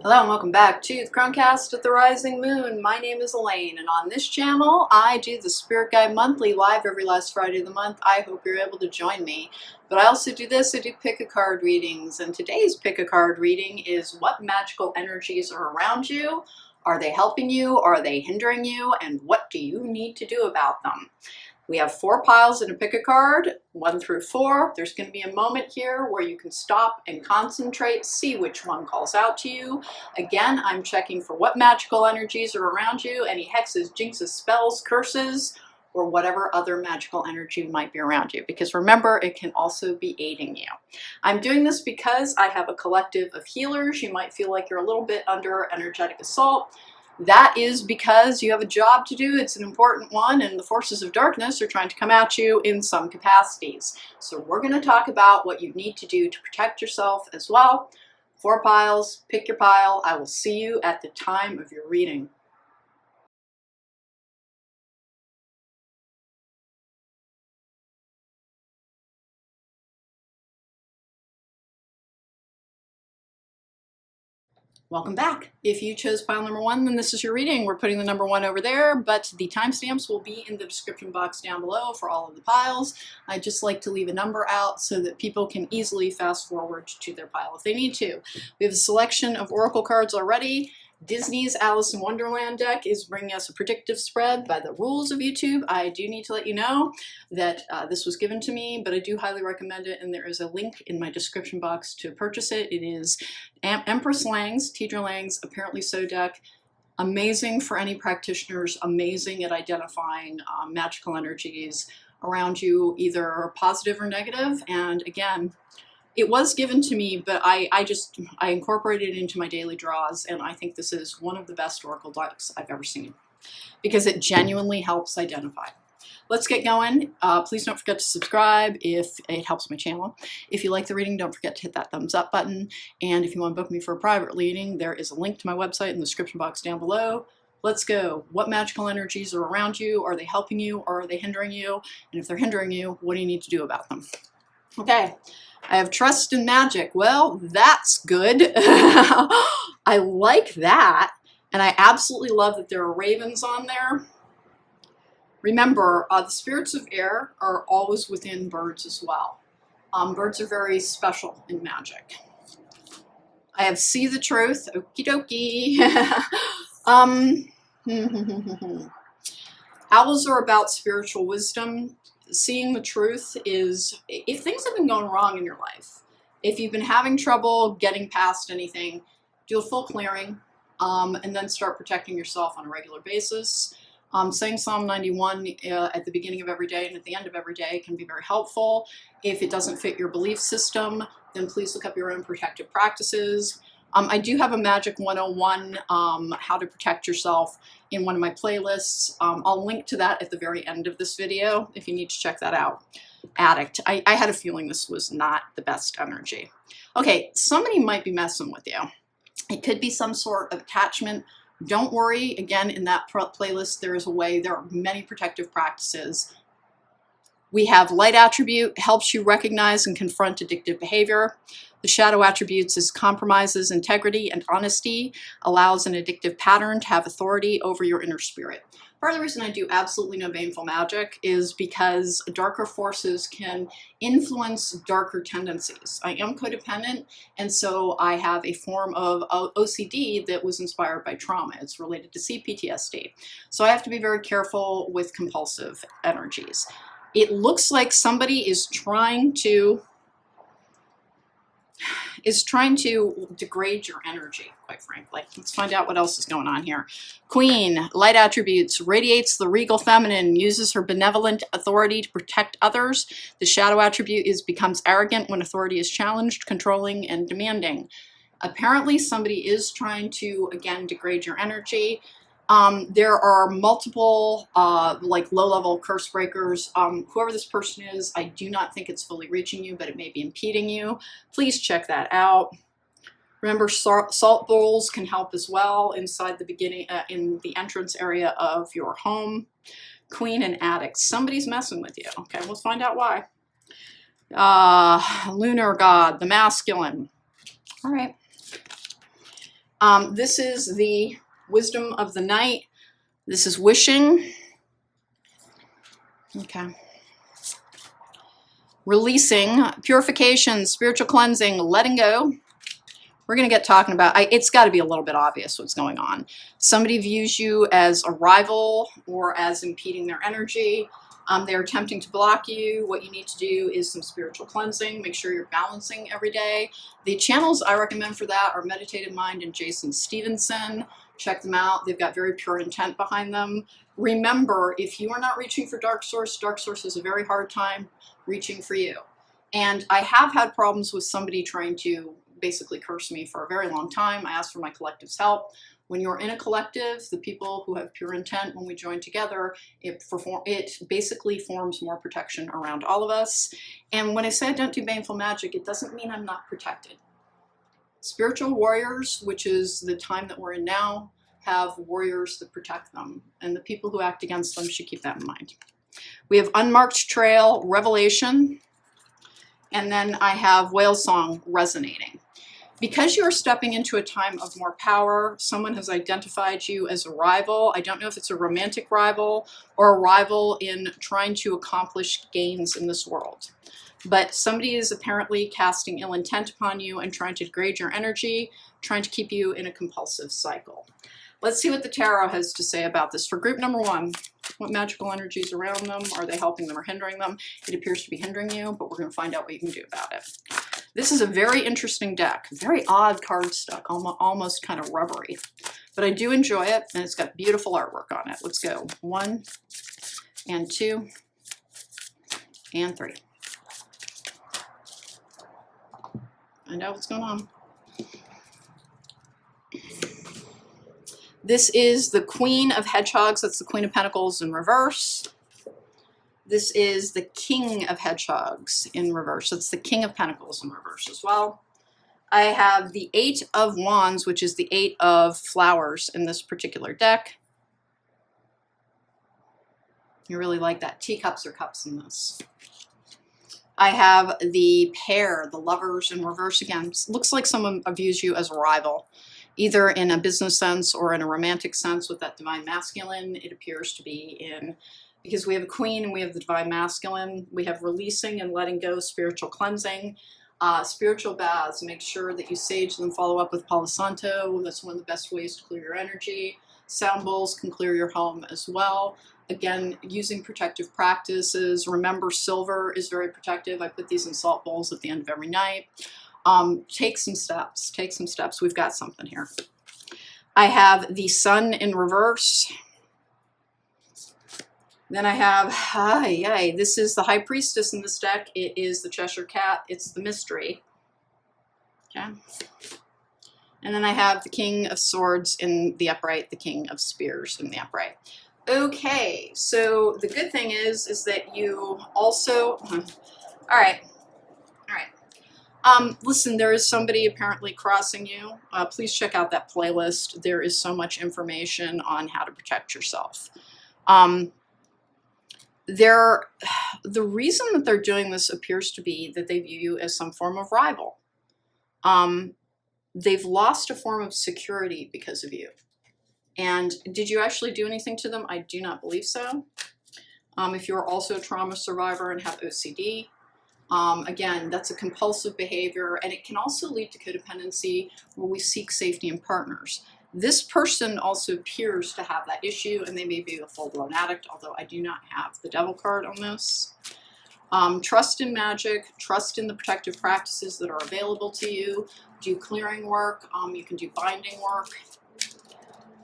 Hello and welcome back to the Cronecast at the Rising Moon. My name is Elaine, and on this channel I do the Spirit Guide Monthly live every last Friday of the month. I hope you're able to join me. But I also do this, I do pick a card readings, and today's pick a card reading is what magical energies are around you. Are they helping you? Are they hindering you? And what do you need to do about them? We have 4 piles in a pick a card, 1 through 4. There's going to be a moment here where you can stop and concentrate, see which one calls out to you. Again, I'm checking for what magical energies are around you, any hexes, jinxes, spells, curses, or whatever other magical energy might be around you. Because remember, it can also be aiding you. I'm doing this because I have a collective of healers. You might feel like you're a little bit under energetic assault. That is because you have a job to do. It's an important one, and the forces of darkness are trying to come at you in some capacities. So we're going to talk about what you need to do to protect yourself as well. 4 piles, pick your pile. I will see you at the time of your reading. Welcome back. If you chose pile number 1, then this is your reading. We're putting the number 1 over there, but the timestamps will be in the description box down below for all of the piles. I just like to leave a number out so that people can easily fast forward to their pile if they need to. We have a selection of oracle cards already. Disney's Alice in Wonderland deck is bringing us a predictive spread by the rules of YouTube. I do need to let you know that this was given to me, but I do highly recommend it, and there is a link in my description box to purchase it. It is Empress Lang's, Tidra Lang's Apparently So deck. Amazing for any practitioners, amazing at identifying magical energies around you, either positive or negative. And again, it was given to me, but I incorporated it into my daily draws, and I think this is one of the best oracle decks I've ever seen because it genuinely helps identify. Let's get going. Please don't forget to subscribe if it helps my channel. If you like the reading, don't forget to hit that thumbs up button. And if you want to book me for a private reading, there is a link to my website in the description box down below. Let's go. What magical energies are around you? Are they helping you or are they hindering you? And if they're hindering you, what do you need to do about them? Okay. I have trust in magic. Well, that's good. I like that. And I absolutely love that there are ravens on there. Remember, the spirits of air are always within birds as well. Birds are very special in magic. I have see the truth. Okie dokie. Owls are about spiritual wisdom. Seeing the truth is, if things have been going wrong in your life, if you've been having trouble getting past anything, do a full clearing and then start protecting yourself on a regular basis. Saying Psalm 91 at the beginning of every day and at the end of every day can be very helpful. If it doesn't fit your belief system, then please look up your own protective practices. I do have a Magic 101, how to protect yourself, in one of my playlists. I'll link to that at the very end of this video if you need to check that out. Addict. I had a feeling this was not the best energy. Okay, somebody might be messing with you. It could be some sort of attachment. Don't worry. Again, in that playlist, there is a way. There are many protective practices. We have light attribute, helps you recognize and confront addictive behavior. The shadow attributes is compromises integrity and honesty, allows an addictive pattern to have authority over your inner spirit. Part of the reason I do absolutely no baneful magic is because darker forces can influence darker tendencies. I am codependent, and so I have a form of OCD that was inspired by trauma. It's related to CPTSD. So I have to be very careful with compulsive energies. It looks like somebody is trying to degrade your energy, quite frankly. Let's find out what else is going on here. Queen, light attributes, radiates the regal feminine, uses her benevolent authority to protect others. The shadow attribute becomes arrogant when authority is challenged, controlling, and demanding. Apparently somebody is trying to, again, degrade your energy. There are multiple like low-level curse breakers. Whoever this person is, I do not think it's fully reaching you, but it may be impeding you. Please check that out. Remember, salt bowls can help as well inside the beginning, in the entrance area of your home. Queen and addict. Somebody's messing with you. Okay, let's find out why. Lunar god, the masculine. All right. This is the wisdom of the night. This is wishing. Okay. Releasing, purification, spiritual cleansing, letting go. We're going to get talking about, it's got to be a little bit obvious what's going on. Somebody views you as a rival or as impeding their energy. They're attempting to block you. What you need to do is some spiritual cleansing. Make sure you're balancing every day. The channels I recommend for that are Meditative Mind and Jason Stevenson. Check them out. They've got very pure intent behind them. Remember, if you are not reaching for Dark Source is a very hard time reaching for you. And I have had problems with somebody trying to basically curse me for a very long time. I asked for my collective's help. When you're in a collective, the people who have pure intent, when we join together, it basically forms more protection around all of us. And when I say I don't do baneful magic, it doesn't mean I'm not protected. Spiritual warriors, which is the time that we're in now, have warriors that protect them. And the people who act against them should keep that in mind. We have Unmarked Trail, Revelation. And then I have Whale Song, Resonating. Because you are stepping into a time of more power, someone has identified you as a rival. I don't know if it's a romantic rival or a rival in trying to accomplish gains in this world. But somebody is apparently casting ill intent upon you and trying to degrade your energy, trying to keep you in a compulsive cycle. Let's see what the tarot has to say about this. For group number one, what magical energies around them? Are they helping them or hindering them? It appears to be hindering you, but we're going to find out what you can do about it. This is a very interesting deck. Very odd card stock, almost kind of rubbery. But I do enjoy it, and it's got beautiful artwork on it. Let's go. 1 and 2 and 3. Find out what's going on. This is the Queen of Hedgehogs. That's the Queen of Pentacles in reverse. This is the King of Hedgehogs in reverse. That's the King of Pentacles in reverse as well. I have the 8 of Wands, which is the 8 of flowers in this particular deck. You really like that. Teacups or cups in this. I have the pair, the lovers in reverse again. Looks like someone views you as a rival, either in a business sense or in a romantic sense with that divine masculine. It appears to be in, because we have a queen and we have the divine masculine. We have releasing and letting go, spiritual cleansing, spiritual baths. Make sure that you sage them, follow up with Palo Santo. That's one of the best ways to clear your energy. Sound bowls can clear your home as well. Again, using protective practices. Remember, silver is very protective. I put these in salt bowls at the end of every night. Take some steps. Take some steps. We've got something here. I have the Sun in reverse. Then I have, this is the High Priestess in this deck. It is the Cheshire Cat. It's the mystery. Okay. And then I have the King of Swords in the upright, the King of Spears in the upright. Okay, so the good thing is that you also, all right. Listen, there is somebody apparently crossing you. Please check out that playlist. There is so much information on how to protect yourself. The reason that they're doing this appears to be that they view you as some form of rival. They've lost a form of security because of you. And did you actually do anything to them? I do not believe so. If you're also a trauma survivor and have OCD, again, that's a compulsive behavior, and it can also lead to codependency where we seek safety in partners. This person also appears to have that issue, and they may be a full-blown addict, although I do not have the devil card on this. Trust in magic, trust in the protective practices that are available to you. Do clearing work, you can do binding work.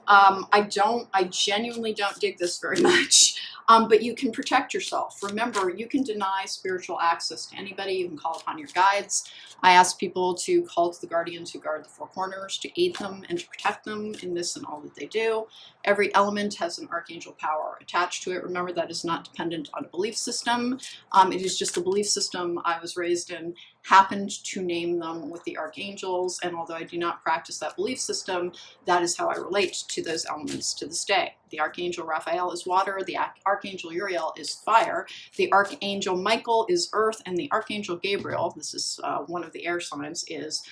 I genuinely don't dig this very much, but you can protect yourself. Remember, you can deny spiritual access to anybody. You can call upon your guides. I ask people to call to the guardians who guard the four corners to aid them and to protect them in this and all that they do. Every element has an archangel power attached to it. Remember, that is not dependent on a belief system. It is just the belief system I was raised in, happened to name them with the archangels, and although I do not practice that belief system, that is how I relate to those elements to this day. The Archangel Raphael is water, the Archangel Uriel is fire, the Archangel Michael is earth, and the Archangel Gabriel, this is one of the air signs, is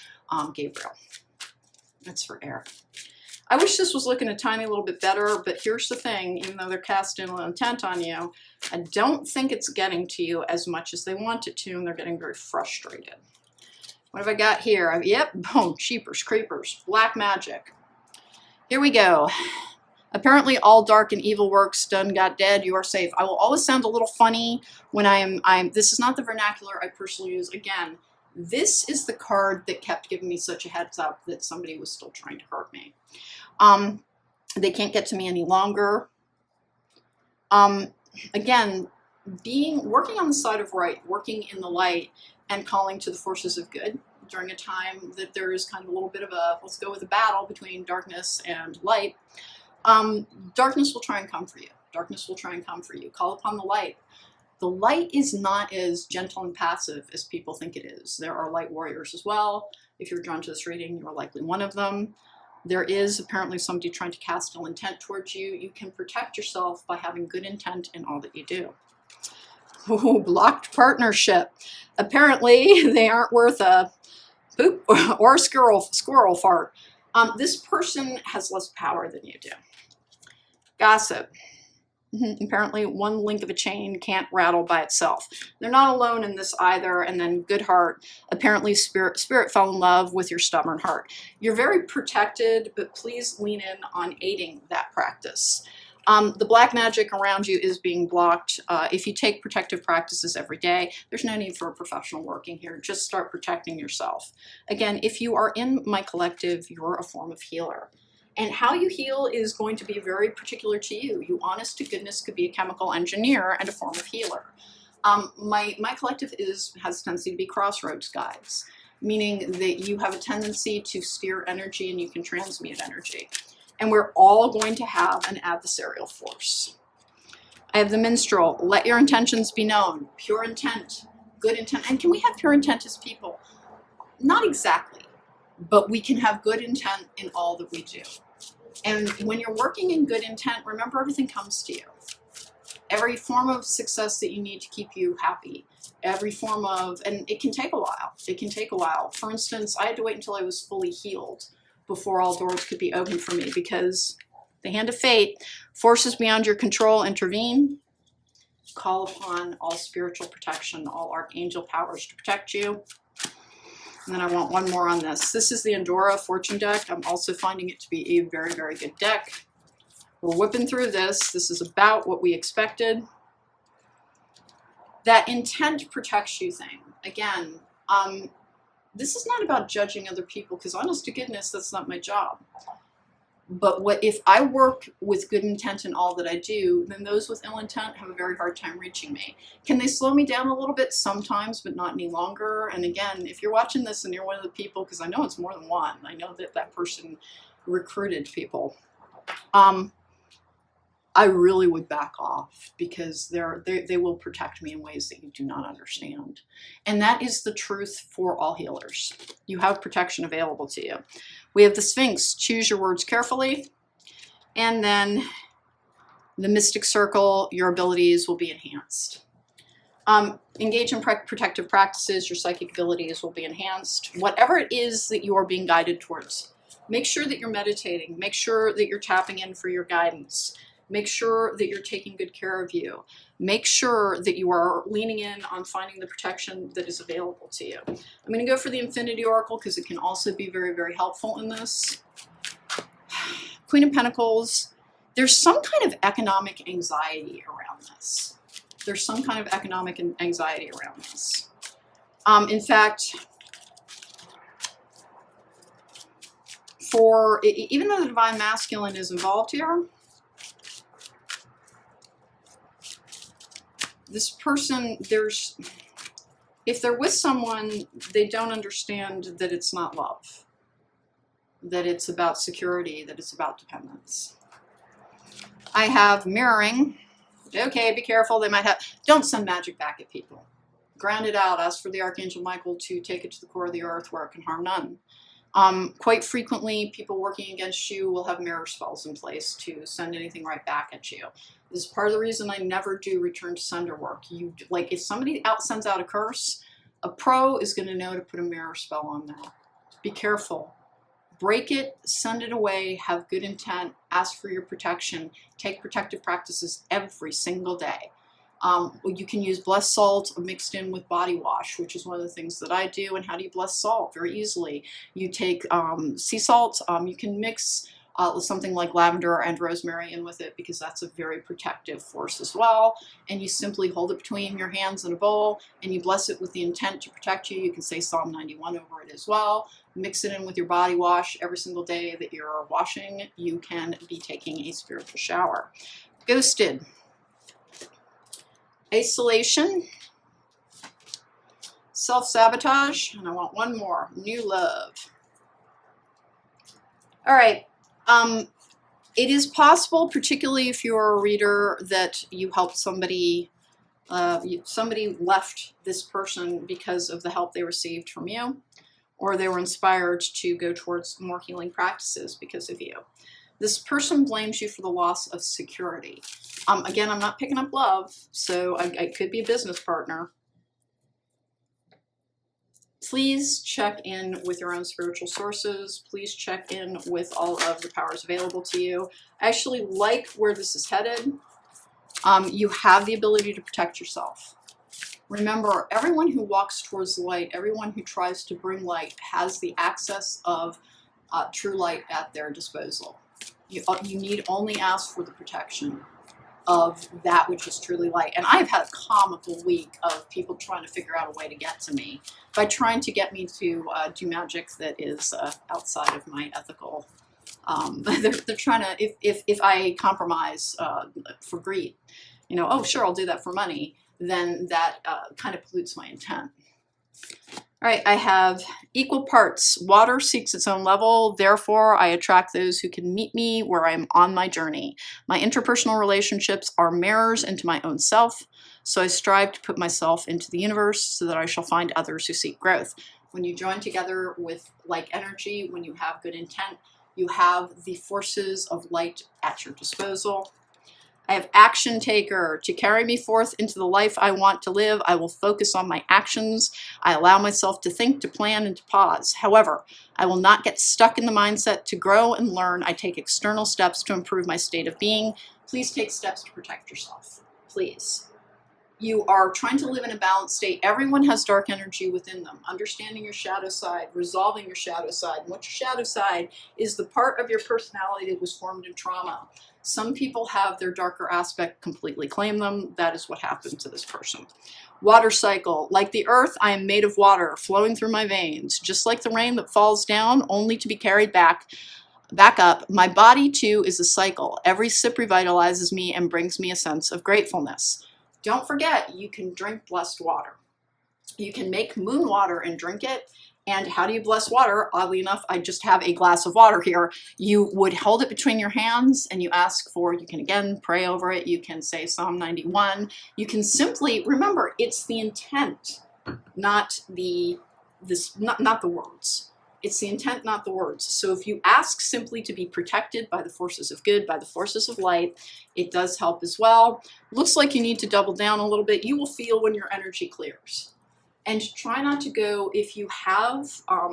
Gabriel. It's for air. I wish this was looking a tiny little bit better, but here's the thing, even though they're casting an intent on you, I don't think it's getting to you as much as they want it to, and they're getting very frustrated. What have I got here? Yep, boom, cheapers, creepers, black magic. Here we go. Apparently all dark and evil works done got dead, you are safe. I will always sound a little funny when this is not the vernacular I personally use. Again, this is the card that kept giving me such a heads up that somebody was still trying to hurt me. They can't get to me any longer. Again, working on the side of right, working in the light, and calling to the forces of good during a time that there is kind of a little bit of a, let's go with a battle between darkness and light. Darkness will try and come for you. Darkness will try and come for you. Call upon the light. The light is not as gentle and passive as people think it is. There are light warriors as well. If you're drawn to this reading, you're likely one of them. There is apparently somebody trying to cast ill intent towards you. You can protect yourself by having good intent in all that you do. Ooh, blocked partnership. Apparently they aren't worth a poop or a squirrel fart. This person has less power than you do. Gossip. Apparently one link of a chain can't rattle by itself. They're not alone in this either. And then good heart. Apparently spirit fell in love with your stubborn heart. You're very protected, but please lean in on aiding that practice. The black magic around you is being blocked. If you take protective practices every day, there's no need for a professional working here. Just start protecting yourself. Again, if you are in my collective, you're a form of healer. And how you heal is going to be very particular to you. You honest to goodness could be a chemical engineer and a form of healer. My collective has a tendency to be crossroads guides, meaning that you have a tendency to steer energy and you can transmute energy. And we're all going to have an adversarial force. I have the minstrel. Let your intentions be known. Pure intent, good intent. And can we have pure intent as people? Not exactly, but we can have good intent in all that we do. And when you're working in good intent, remember everything comes to you. Every form of success that you need to keep you happy. Every form of, and it can take a while. It can take a while. For instance, I had to wait until I was fully healed before all doors could be open for me, because the hand of fate, forces beyond your control intervene. Call upon all spiritual protection, all archangel powers to protect you. And then I want one more on this. This is the Endora Fortune deck. I'm also finding it to be a very, very good deck. We're whipping through this. This is about what we expected. That intent protects you thing. Again, this is not about judging other people, because honest to goodness, that's not my job. But if I work with good intent in all that I do, then those with ill intent have a very hard time reaching me. Can they slow me down a little bit? Sometimes, but not any longer. And again, if you're watching this and you're one of the people, because I know it's more than one, I know that that person recruited people, I really would back off, because they will protect me in ways that you do not understand. And that is the truth for all healers. You have protection available to you. We have the Sphinx. Choose your words carefully. And then the Mystic Circle, your abilities will be enhanced. Engage in protective practices. Your psychic abilities will be enhanced. Whatever it is that you are being guided towards. Make sure that you're meditating. Make sure that you're tapping in for your guidance. Make sure that you're taking good care of you. Make sure that you are leaning in on finding the protection that is available to you. I'm going to go for the Infinity Oracle, because it can also be very, very helpful in this. Queen of Pentacles. There's some kind of economic anxiety around this. There's some kind of economic anxiety around this. In fact, even though the Divine Masculine is involved here, this person, if they're with someone, they don't understand that it's not love, that it's about security, that it's about dependence. I have mirroring. Okay, be careful. They might have, don't send magic back at people. Ground it out. Ask for the Archangel Michael to take it to the core of the earth where it can harm none. Quite frequently, people working against you will have mirror spells in place to send anything right back at you. This is part of the reason I never do return to sender work. If somebody sends out a curse, a pro is going to know to put a mirror spell on that. Be careful. break it, send it away, have good intent, ask for your protection, take protective practices every single day. You can use blessed salt mixed in with body wash, which is one of the things that I do. And how do you bless salt? Very easily. You take sea salt, you can mix something like lavender and rosemary in with it, because that's a very protective force as well. And you simply hold it between your hands in a bowl and you bless it with the intent to protect you. You can say Psalm 91 over it as well. Mix it in with your body wash every single day that you're washing. You can be taking a spiritual shower. Ghosted. Isolation. Self-sabotage. And I want one more. New love. All right. It is possible, particularly if you're a reader, that you helped somebody, somebody left this person because of the help they received from you, or they were inspired to go towards more healing practices because of you. This person blames you for the loss of security. Again, I'm not picking up love, so I could be a business partner. Please check in with your own spiritual sources. Please check in with all of the powers available to you. I actually like where this is headed. You have the ability to protect yourself. Remember, everyone who walks towards light, everyone who tries to bring light, has the access of true light at their disposal. You need only ask for the protection of that which is truly light. And I've had a comical week of people trying to figure out a way to get to me by trying to get me to do magic that is outside of my ethical. They're trying to, if I compromise for greed, you know, oh sure, I'll do that for money, then that kind of pollutes my intent. All right, I have equal parts. Water seeks its own level. Therefore, I attract those who can meet me where I'm on my journey. My interpersonal relationships are mirrors into my own self. So I strive to put myself into the universe so that I shall find others who seek growth. When you join together with like energy, when you have good intent, you have the forces of light at your disposal. I have action taker. To carry me forth into the life I want to live, I will focus on my actions. I allow myself to think, to plan, and to pause. However, I will not get stuck in the mindset to grow and learn. I take external steps to improve my state of being. Please take steps to protect yourself. Please. You are trying to live in a balanced state. Everyone has dark energy within them. Understanding your shadow side, resolving your shadow side. And what your shadow side is the part of your personality that was formed in trauma. Some people have their darker aspect completely claim them. That is what happened to this person. Water cycle. Like the earth, I am made of water flowing through my veins. Just like the rain that falls down only to be carried back up, my body too is a cycle. Every sip revitalizes me and brings me a sense of gratefulness. Don't forget, you can drink blessed water. You can make moon water and drink it. And how do you bless water? Oddly enough, I just have a glass of water here. You would hold it between your hands and you ask for, you can again pray over it. You can say Psalm 91. You can simply remember, it's the intent, not the words. It's the intent, not the words. So if you ask simply to be protected by the forces of good, by the forces of light, it does help as well. Looks like you need to double down a little bit. You will feel when your energy clears. And try not to go, if you have,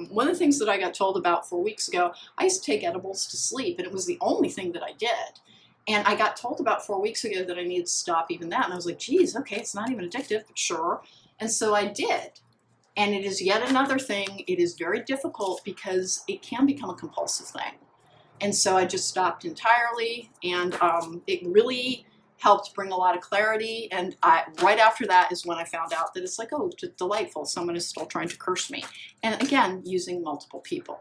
one of the things that I got told about 4 weeks ago, I used to take edibles to sleep, and it was the only thing that I did. And I got told about 4 weeks ago that I needed to stop even that. And I was like, geez, okay, it's not even addictive, but sure. And so I did. And it is yet another thing. It is very difficult because it can become a compulsive thing. And so I just stopped entirely, and it really helped bring a lot of clarity. And right after that is when I found out that it's like, oh, delightful. Someone is still trying to curse me. And again, using multiple people.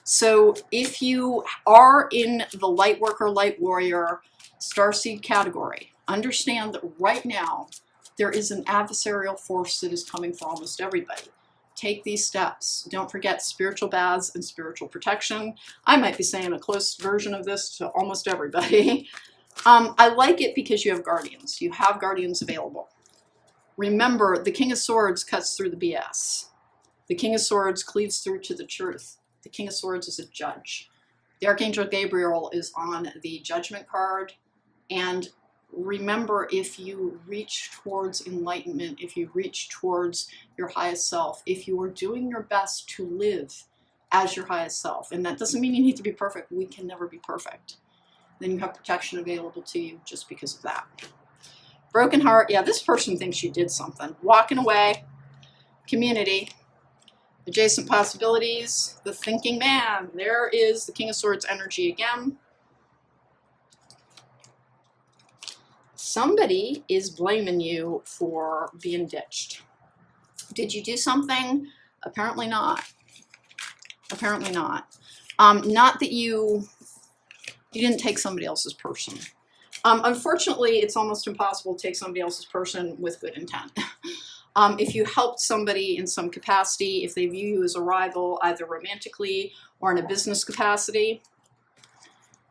So if you are in the light worker, light warrior, starseed category, understand that right now there is an adversarial force that is coming for almost everybody. Take these steps. Don't forget spiritual baths and spiritual protection. I might be saying a close version of this to almost everybody. I like it because you have guardians. You have guardians available. Remember, the King of Swords cuts through the BS. The King of Swords cleaves through to the truth. The King of Swords is a judge. The Archangel Gabriel is on the judgment card. And remember, if you reach towards enlightenment, if you reach towards your highest self, if you are doing your best to live as your highest self. And that doesn't mean you need to be perfect. We can never be perfect. Then you have protection available to you just because of that. Broken heart, yeah, this person thinks you did something. Walking away, community, adjacent possibilities, the thinking man. There is the King of Swords energy again. Somebody is blaming you for being ditched. Did you do something? Apparently not. Apparently not. Not that you didn't take somebody else's person. Unfortunately, it's almost impossible to take somebody else's person with good intent. If you helped somebody in some capacity, if they view you as a rival, either romantically or in a business capacity,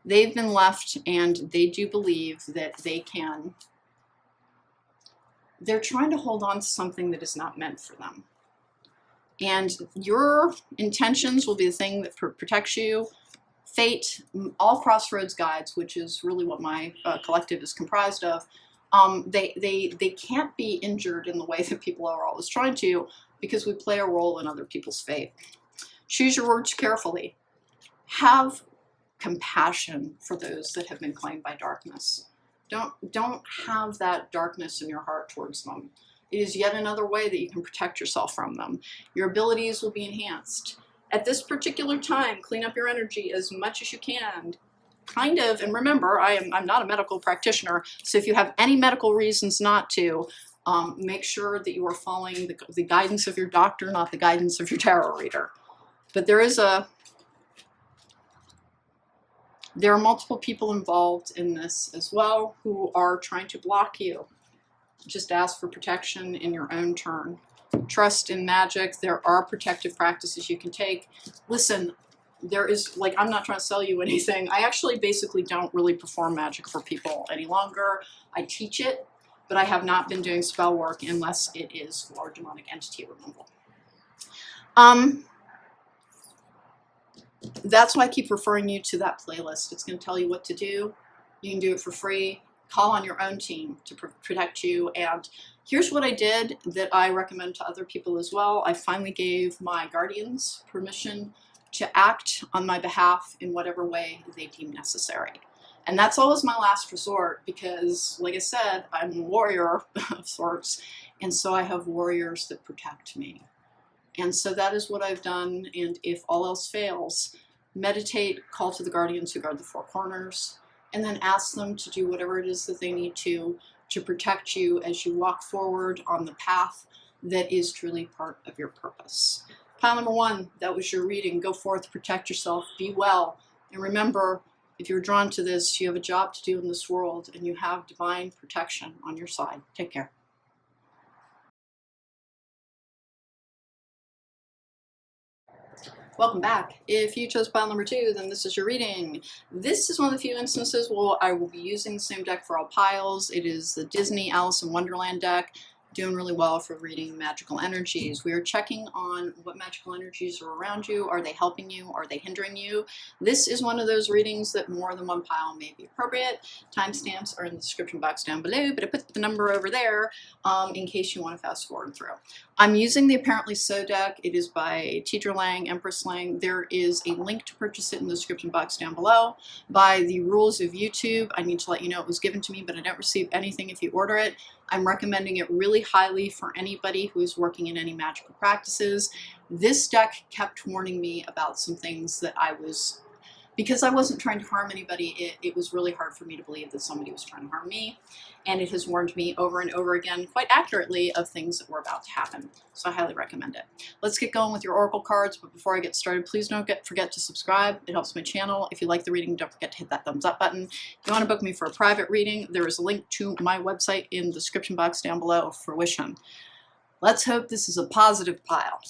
they've been left and they do believe that they're trying to hold on to something that is not meant for them. And your intentions will be the thing that protects you. Fate, all crossroads guides, which is really what my collective is comprised of, they can't be injured in the way that people are always trying to, because we play a role in other people's fate. Choose your words carefully. Have compassion for those that have been claimed by darkness. Don't have that darkness in your heart towards them. It is yet another way that you can protect yourself from them. Your abilities will be enhanced. At this particular time, clean up your energy as much as you can. Kind of, and remember, I'm not a medical practitioner, so if you have any medical reasons not to, make sure that you are following the guidance of your doctor, not the guidance of your tarot reader. But there are multiple people involved in this as well who are trying to block you. Just ask for protection in your own turn. Trust in magic. There are protective practices you can take. Listen, there is, like, I'm not trying to sell you anything. I actually basically don't really perform magic for people any longer. I teach it, but I have not been doing spell work unless it is for demonic entity removal. That's why I keep referring you to that playlist. It's going to tell you what to do. You can do it for free. Call on your own team to protect you. And here's what I did that I recommend to other people as well. I finally gave my guardians permission to act on my behalf in whatever way they deem necessary. And that's always my last resort because, like I said, I'm a warrior of sorts. And so I have warriors that protect me. And so that is what I've done. And if all else fails, meditate, call to the guardians who guard the four corners, and then ask them to do whatever it is that they need to protect you as you walk forward on the path that is truly part of your purpose. Pile number 1, that was your reading. Go forth, protect yourself, be well. And remember, if you're drawn to this, you have a job to do in this world, and you have divine protection on your side. Take care. Welcome back. If you chose pile number 2, then this is your reading. This is one of the few instances where I will be using the same deck for all piles. It is the Disney Alice in Wonderland deck. Doing really well for reading magical energies. We are checking on what magical energies are around you. Are they helping you? Are they hindering you? This is one of those readings that more than one pile may be appropriate. Timestamps are in the description box down below, but I put the number over there in case you want to fast forward through. I'm using the Apparently So deck. It is by Teacher Lang, Empress Lang. There is a link to purchase it in the description box down below. By the rules of YouTube, I need to let you know it was given to me, but I don't receive anything if you order it. I'm recommending it really highly for anybody who is working in any magical practices. This deck kept warning me about some things that because I wasn't trying to harm anybody, it was really hard for me to believe that somebody was trying to harm me. And it has warned me over and over again, quite accurately, of things that were about to happen. So I highly recommend it. Let's get going with your oracle cards, but before I get started, please don't forget to subscribe. It helps my channel. If you like the reading, don't forget to hit that thumbs up button. If you want to book me for a private reading, there is a link to my website in the description box down below of fruition. Let's hope this is a positive pile,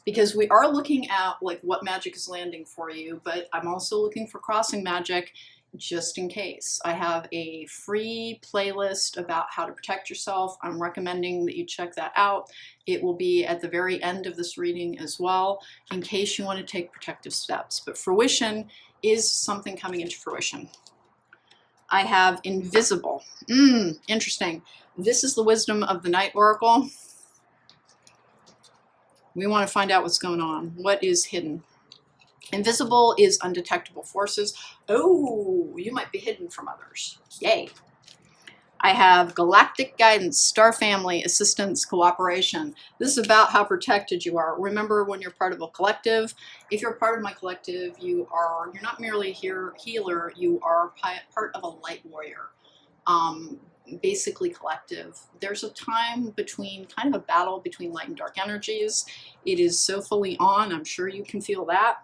because we are looking at like what magic is landing for you, but I'm also looking for crossing magic just in case. I have a free playlist about how to protect yourself. I'm recommending that you check that out. It will be at the very end of this reading as well, in case you want to take protective steps. But fruition is something coming into fruition. I have invisible. Interesting. This is the Wisdom of the Night Oracle. We want to find out what's going on. What is hidden? Invisible is undetectable forces. Oh, you might be hidden from others. Yay. I have galactic guidance, star family, assistance, cooperation. This is about how protected you are. Remember, when you're part of a collective, if you're part of my collective, you're not merely a healer, you are part of a light warrior. Basically collective. There's a time between, kind of a battle between light and dark energies. It is so fully on, I'm sure you can feel that.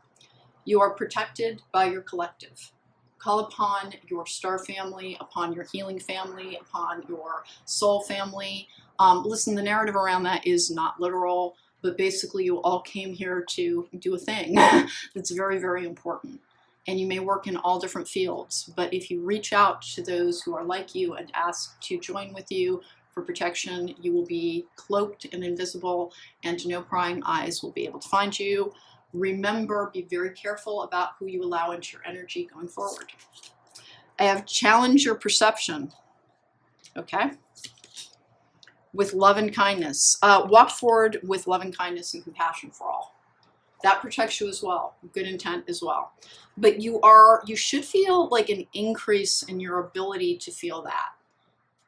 You are protected by your collective. Call upon your star family, upon your healing family, upon your soul family. Listen, the narrative around that is not literal, but basically you all came here to do a thing that's very, very important. And you may work in all different fields, but if you reach out to those who are like you and ask to join with you for protection, you will be cloaked and invisible, and no prying eyes will be able to find you. Remember, be very careful about who you allow into your energy going forward. I have challenge your perception, okay? With love and kindness. Walk forward with love and kindness and compassion for all. That protects you as well. Good intent as well. But you should feel like an increase in your ability to feel that.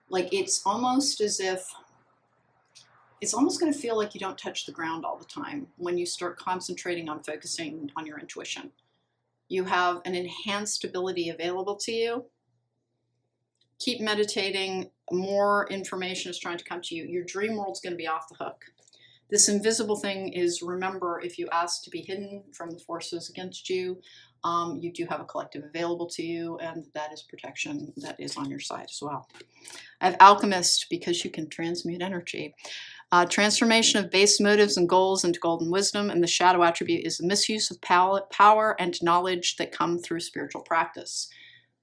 Like it's almost as if, it's almost going to feel like you don't touch the ground all the time when you start concentrating on focusing on your intuition. You have an enhanced ability available to you. Keep meditating. More information is trying to come to you. Your dream world's going to be off the hook. This invisible thing is, remember, if you ask to be hidden from the forces against you, you do have a collective available to you, and that is protection that is on your side as well. I have alchemist, because you can transmute energy. Transformation of base motives and goals into golden wisdom, and the shadow attribute is the misuse of power and knowledge that come through spiritual practice.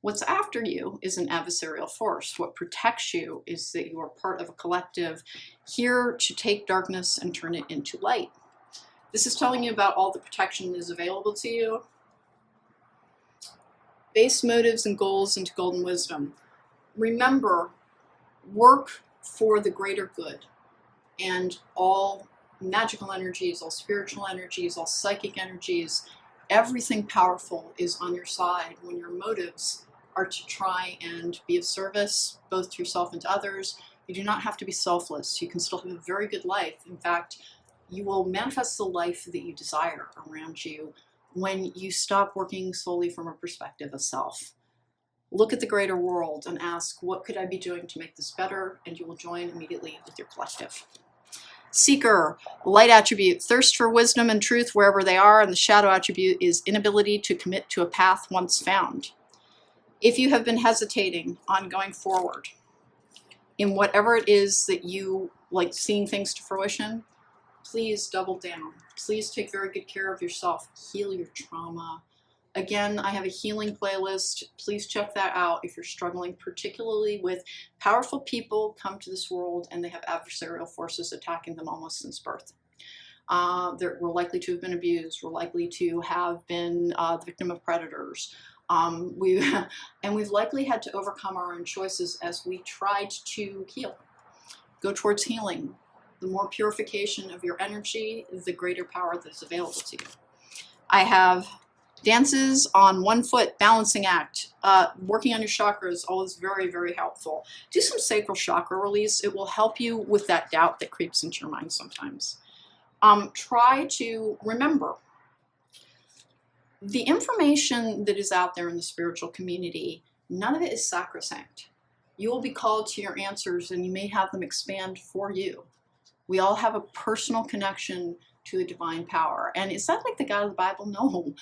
What's after you is an adversarial force. What protects you is that you are part of a collective here to take darkness and turn it into light. This is telling you about all the protection that is available to you. Base motives and goals into golden wisdom. Remember, work for the greater good. And all magical energies, all spiritual energies, all psychic energies, everything powerful is on your side when your motives are to try and be of service, both to yourself and to others. You do not have to be selfless. You can still have a very good life. In fact, you will manifest the life that you desire around you when you stop working solely from a perspective of self. Look at the greater world and ask, what could I be doing to make this better? And you will join immediately with your collective. Seeker, light attribute, thirst for wisdom and truth wherever they are, and the shadow attribute is inability to commit to a path once found. If you have been hesitating on going forward in whatever it is that you like, seeing things to fruition, please double down. Please take very good care of yourself. Heal your trauma. Again, I have a healing playlist. Please check that out if you're struggling, particularly with powerful people come to this world and they have adversarial forces attacking them almost since birth. We're likely to have been abused. We're likely to have been the victim of predators. We've likely had to overcome our own choices as we tried to heal. Go towards healing. The more purification of your energy, the greater power that's available to you. I have dances on one foot, balancing act. Working on your chakras is always very, very helpful. Do some sacral chakra release. It will help you with that doubt that creeps into your mind sometimes. Try to remember the information that is out there in the spiritual community. None of it is sacrosanct. You will be called to your answers, and you may have them expand for you. We all have a personal connection to a divine power. And is that like the God of the Bible? No.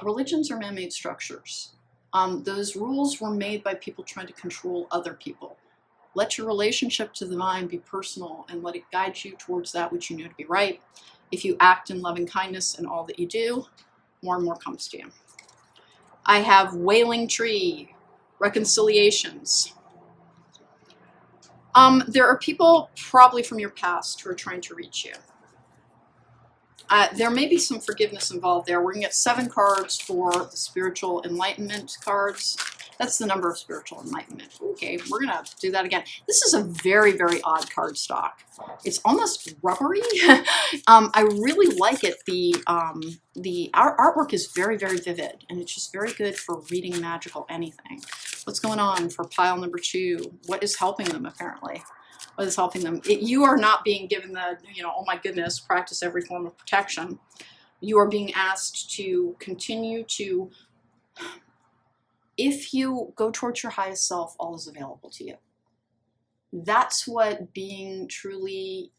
Religions are man-made structures. Those rules were made by people trying to control other people. Let your relationship to the divine be personal and let it guide you towards that which you know to be right. If you act in loving kindness in all that you do, more and more comes to you. I have wailing tree, reconciliations. There are people probably from your past who are trying to reach you. There may be some forgiveness involved there. We're going to get 7 cards for the spiritual enlightenment cards. That's the number of spiritual enlightenment. Okay, we're going to do that again. This is a very, very odd card stock. It's almost rubbery. I really like it. The artwork is very, very vivid, and it's just very good for reading magical anything. What's going on for pile number 2? What is helping them, apparently? What is helping them? You are not being given the, oh my goodness, practice every form of protection. You are being asked to continue to, if you go towards your highest self, all is available to you. That's what being truly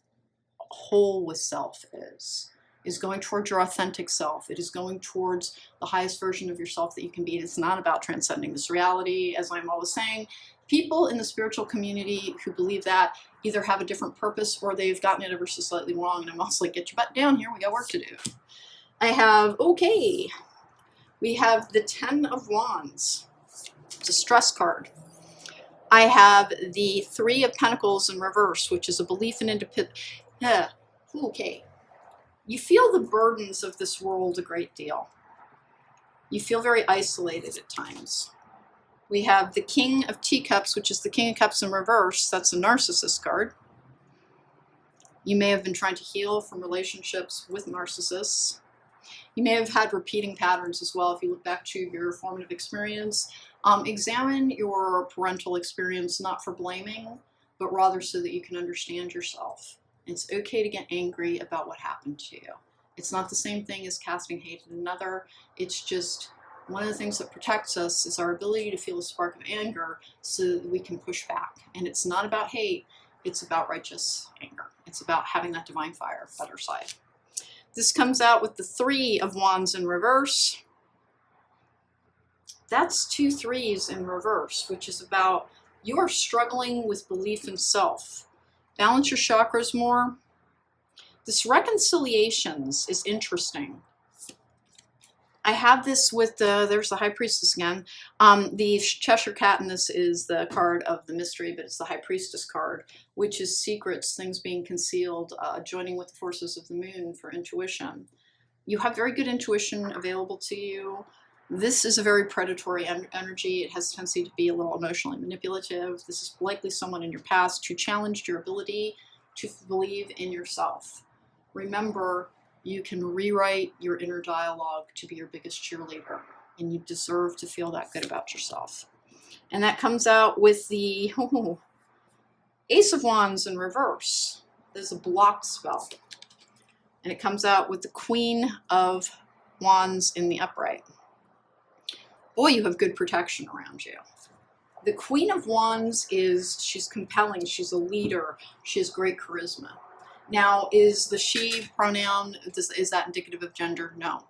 whole with self is going towards your authentic self. It is going towards the highest version of yourself that you can be. It's not about transcending this reality, as I'm always saying. People in the spiritual community who believe that either have a different purpose or they've gotten it ever so slightly wrong. And I'm also like, get your butt down here. We got work to do. I have, okay, we have the 10 of Wands. It's a stress card. I have the 3 of Pentacles in reverse, which is a belief in independence. Okay. You feel the burdens of this world a great deal. You feel very isolated at times. We have the King of Teacups, which is the King of Cups in reverse. That's a narcissist card. You may have been trying to heal from relationships with narcissists. You may have had repeating patterns as well if you look back to your formative experience. Examine your parental experience not for blaming, but rather so that you can understand yourself. It's okay to get angry about what happened to you. It's not the same thing as casting hate at another. It's just one of the things that protects us is our ability to feel a spark of anger so that we can push back. And it's not about hate, it's about righteous anger. It's about having that divine fire at our side. This comes out with the 3 of Wands in reverse. That's 2 3s in reverse, which is about you are struggling with belief in self. Balance your chakras more. This reconciliations is interesting. I have this with there's the High Priestess again. The Cheshire Cat in this is the card of the mystery, but it's the High Priestess card, which is secrets, things being concealed, joining with the forces of the moon for intuition. You have very good intuition available to you. This is a very predatory energy. It has a tendency to be a little emotionally manipulative. This is likely someone in your past who challenged your ability to believe in yourself. Remember, you can rewrite your inner dialogue to be your biggest cheerleader, and you deserve to feel that good about yourself. And that comes out with the Ace of Wands in reverse. There's a blocked spell. And it comes out with the Queen of Wands in the upright. Boy, you have good protection around you. The Queen of Wands she's compelling, she's a leader, she has great charisma. Now, is the she pronoun, is that indicative of gender? No.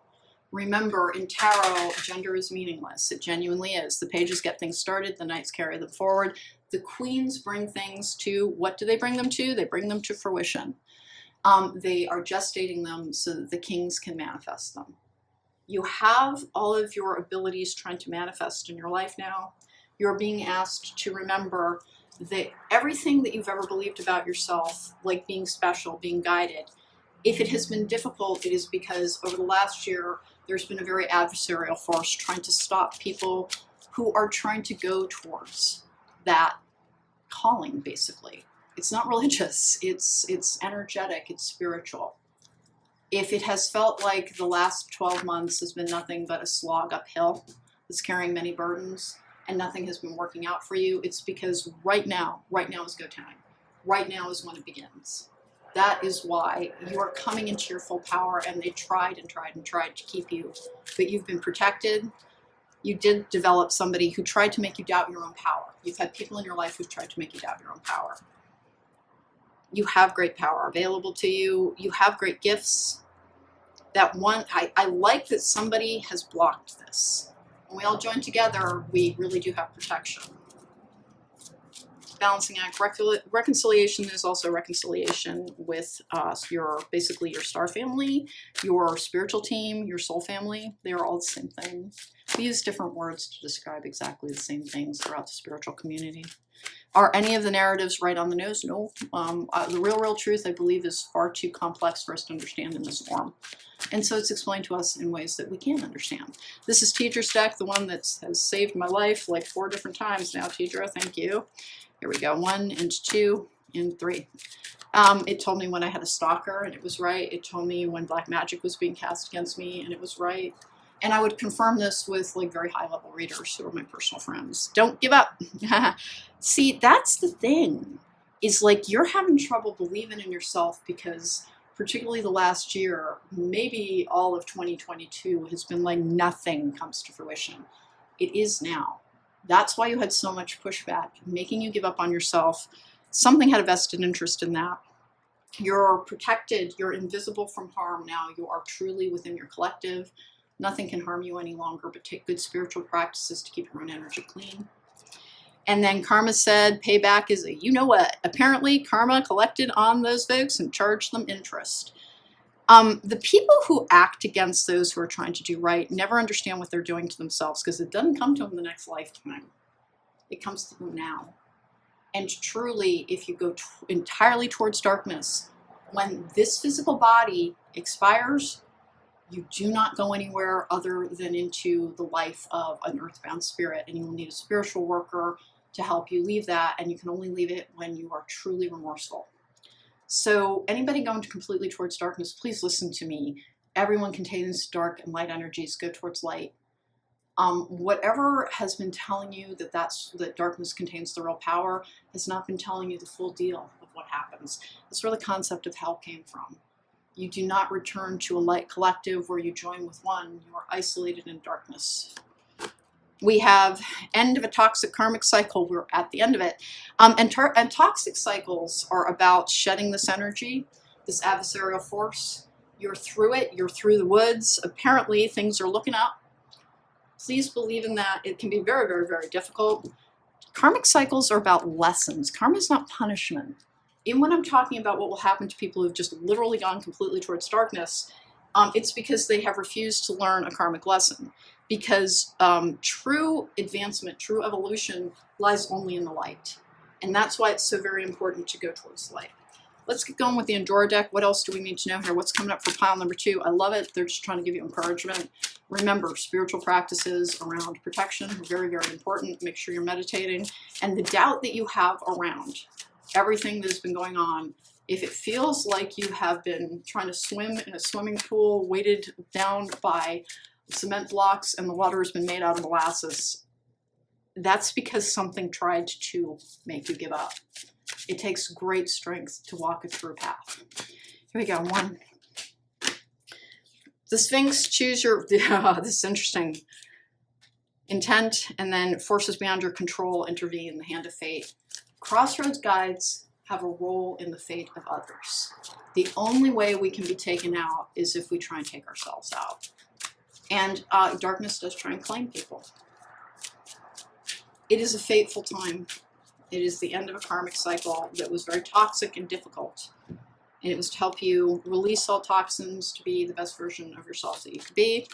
Remember, in tarot, gender is meaningless. It genuinely is. The pages get things started, the knights carry them forward. The queens bring things to, what do they bring them to? They bring them to fruition. They are gestating them so that the kings can manifest them. You have all of your abilities trying to manifest in your life now. You're being asked to remember that everything that you've ever believed about yourself, like being special, being guided, if it has been difficult, it is because over the last year, there's been a very adversarial force trying to stop people who are trying to go towards that calling, basically. It's not religious, it's energetic, it's spiritual. If it has felt like the last 12 months has been nothing but a slog uphill that's carrying many burdens, and nothing has been working out for you, it's because right now is go time. Right now is when it begins. That is why you are coming into your full power, and they tried and tried and tried to keep you, but you've been protected. You did develop somebody who tried to make you doubt your own power. You've had people in your life who've tried to make you doubt your own power. You have great power available to you. You have great gifts. That one, I like that somebody has blocked this. When we all join together, we really do have protection. Balancing act, reconciliation is also reconciliation with basically your star family, your spiritual team, your soul family. They are all the same thing. We use different words to describe exactly the same things throughout the spiritual community. Are any of the narratives right on the nose? No. The real truth, I believe, is far too complex for us to understand in this form. And so it's explained to us in ways that we can understand. This is Teacher's deck, the one that has saved my life like 4 different times now, Teacher. Thank you. Here we go. 1 and 2 and 3. It told me when I had a stalker, and it was right. It told me when black magic was being cast against me, and it was right. And I would confirm this with like very high-level readers who are my personal friends. Don't give up. See, that's the thing, is like you're having trouble believing in yourself because particularly the last year, maybe all of 2022 has been like nothing comes to fruition. It is now. That's why you had so much pushback, making you give up on yourself. Something had a vested interest in that. You're protected. You're invisible from harm now. You are truly within your collective. Nothing can harm you any longer, but take good spiritual practices to keep your own energy clean. And then karma said payback is a you-know-what. Apparently, karma collected on those folks and charged them interest. The people who act against those who are trying to do right never understand what they're doing to themselves because it doesn't come to them the next lifetime. It comes to them now. And truly, if you go entirely towards darkness, when this physical body expires, you do not go anywhere other than into the life of an earthbound spirit, and you will need a spiritual worker to help you leave that, and you can only leave it when you are truly remorseful. So anybody going completely towards darkness, please listen to me. Everyone contains dark and light energies. Go towards light. Whatever has been telling you that darkness contains the real power has not been telling you the full deal of what happens. That's where the concept of hell came from. You do not return to a light collective where you join with one. You are isolated in darkness. We have end of a toxic karmic cycle. We're at the end of it. And toxic cycles are about shedding this energy, this adversarial force. You're through it. You're through the woods. Apparently, things are looking up. Please believe in that. It can be very, very, very difficult. Karmic cycles are about lessons. Karma is not punishment. Even when I'm talking about what will happen to people who've just literally gone completely towards darkness, it's because they have refused to learn a karmic lesson. Because true advancement, true evolution lies only in the light. And that's why it's so very important to go towards the light. Let's get going with the Endora deck. What else do we need to know here? What's coming up for pile number 2? I love it. They're just trying to give you encouragement. Remember, spiritual practices around protection are very, very important. Make sure you're meditating. And the doubt that you have around everything that has been going on, if it feels like you have been trying to swim in a swimming pool weighted down by cement blocks and the water has been made out of molasses, that's because something tried to make you give up. It takes great strength to walk a true path. Here we go. 1. The Sphinx, choose your, this is interesting, intent, and then forces beyond your control intervene, the hand of fate. Crossroads guides have a role in the fate of others. The only way we can be taken out is if we try and take ourselves out. And darkness does try and claim people. It is a fateful time. It is the end of a karmic cycle that was very toxic and difficult. And it was to help you release all toxins to be the best version of yourself that you could be.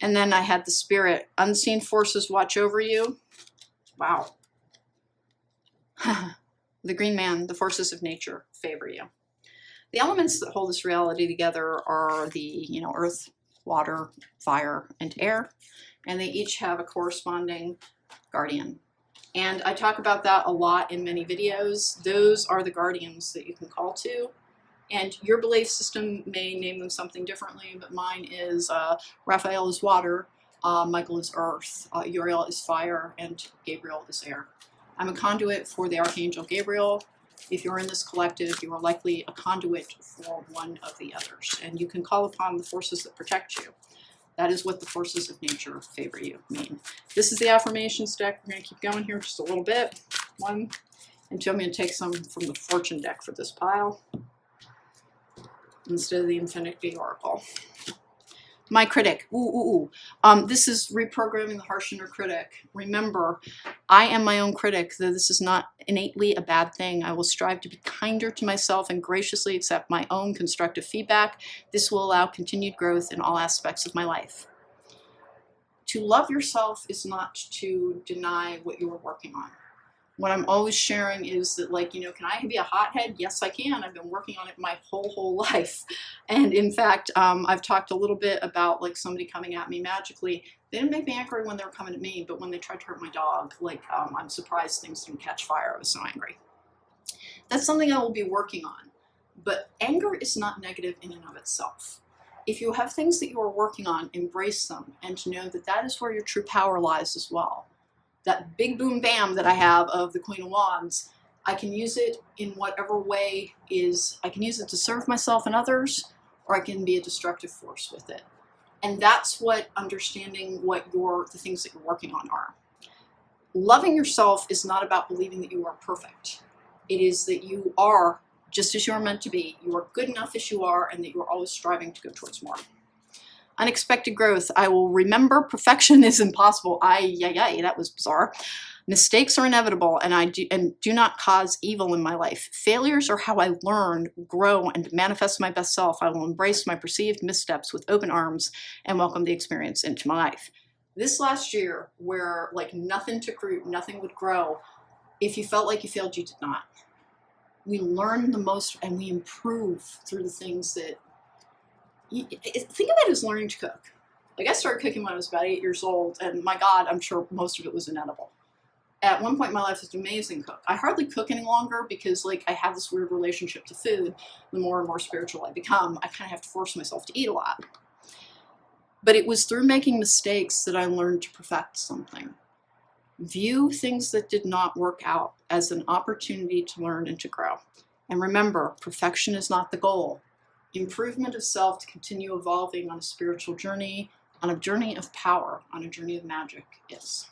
And then I had the Spirit. Unseen forces watch over you. Wow. The Green Man, the forces of nature favor you. The elements that hold this reality together are the, earth, water, fire, and air. And they each have a corresponding guardian. And I talk about that a lot in many videos. Those are the guardians that you can call to. And your belief system may name them something differently, but mine is Raphael is water, Michael is earth, Uriel is fire, and Gabriel is air. I'm a conduit for the Archangel Gabriel. If you're in this collective, you are likely a conduit for one of the others. And you can call upon the forces that protect you. That is what the forces of nature favor you mean. This is the affirmations deck. We're going to keep going here just a little bit. 1 and 2. I'm going to take some from the fortune deck for this pile instead of the Infinity Oracle. My critic. This is reprogramming the harsh inner critic. Remember, I am my own critic, though this is not innately a bad thing. I will strive to be kinder to myself and graciously accept my own constructive feedback. This will allow continued growth in all aspects of my life. To love yourself is not to deny what you are working on. What I'm always sharing is that, like, can I be a hothead? Yes, I can. I've been working on it my whole life. And in fact, I've talked a little bit about like somebody coming at me magically. They didn't make me angry when they were coming at me, but when they tried to hurt my dog, like, I'm surprised things didn't catch fire. I was so angry. That's something I will be working on. But anger is not negative in and of itself. If you have things that you are working on, embrace them, and to know that that is where your true power lies as well. That big boom bam that I have of the Queen of Wands, I can use it in whatever way I can use it to serve myself and others, or I can be a destructive force with it. And that's what understanding what the things that you're working on are. Loving yourself is not about believing that you are perfect. It is that you are just as you are meant to be. You are good enough as you are, and that you are always striving to go towards more. Unexpected growth. I will remember perfection is impossible. That was bizarre. Mistakes are inevitable, and do not cause evil in my life. Failures are how I learn, grow, and manifest my best self. I will embrace my perceived missteps with open arms and welcome the experience into my life. This last year, where like nothing took root, nothing would grow, if you felt like you failed, you did not. We learn the most and we improve through the things that think of it as learning to cook. Like, I started cooking when I was about 8 years old, and my God, I'm sure most of it was inedible. At one point in my life, I was an amazing cook. I hardly cook any longer because, like, I have this weird relationship to food. The more and more spiritual I become, I kind of have to force myself to eat a lot. But it was through making mistakes that I learned to perfect something. View things that did not work out as an opportunity to learn and to grow. And remember, perfection is not the goal. Improvement of self to continue evolving on a spiritual journey, on a journey of power, on a journey of magic is.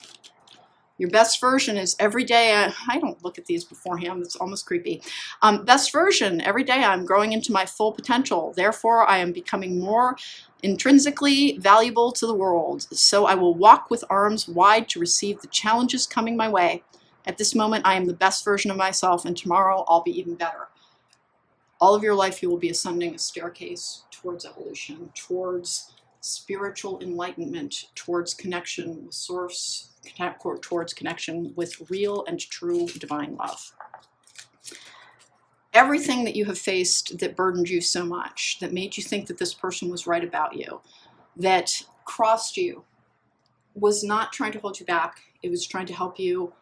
Your best version is every day. I don't look at these beforehand. It's almost creepy. Best version, every day I'm growing into my full potential. Therefore, I am becoming more intrinsically valuable to the world. So I will walk with arms wide to receive the challenges coming my way. At this moment, I am the best version of myself, and tomorrow I'll be even better. All of your life, you will be ascending a staircase towards evolution, towards spiritual enlightenment, towards connection with Source, towards connection with real and true divine love. Everything that you have faced that burdened you so much, that made you think that this person was right about you, that crossed you, was not trying to hold you back. It was trying to help you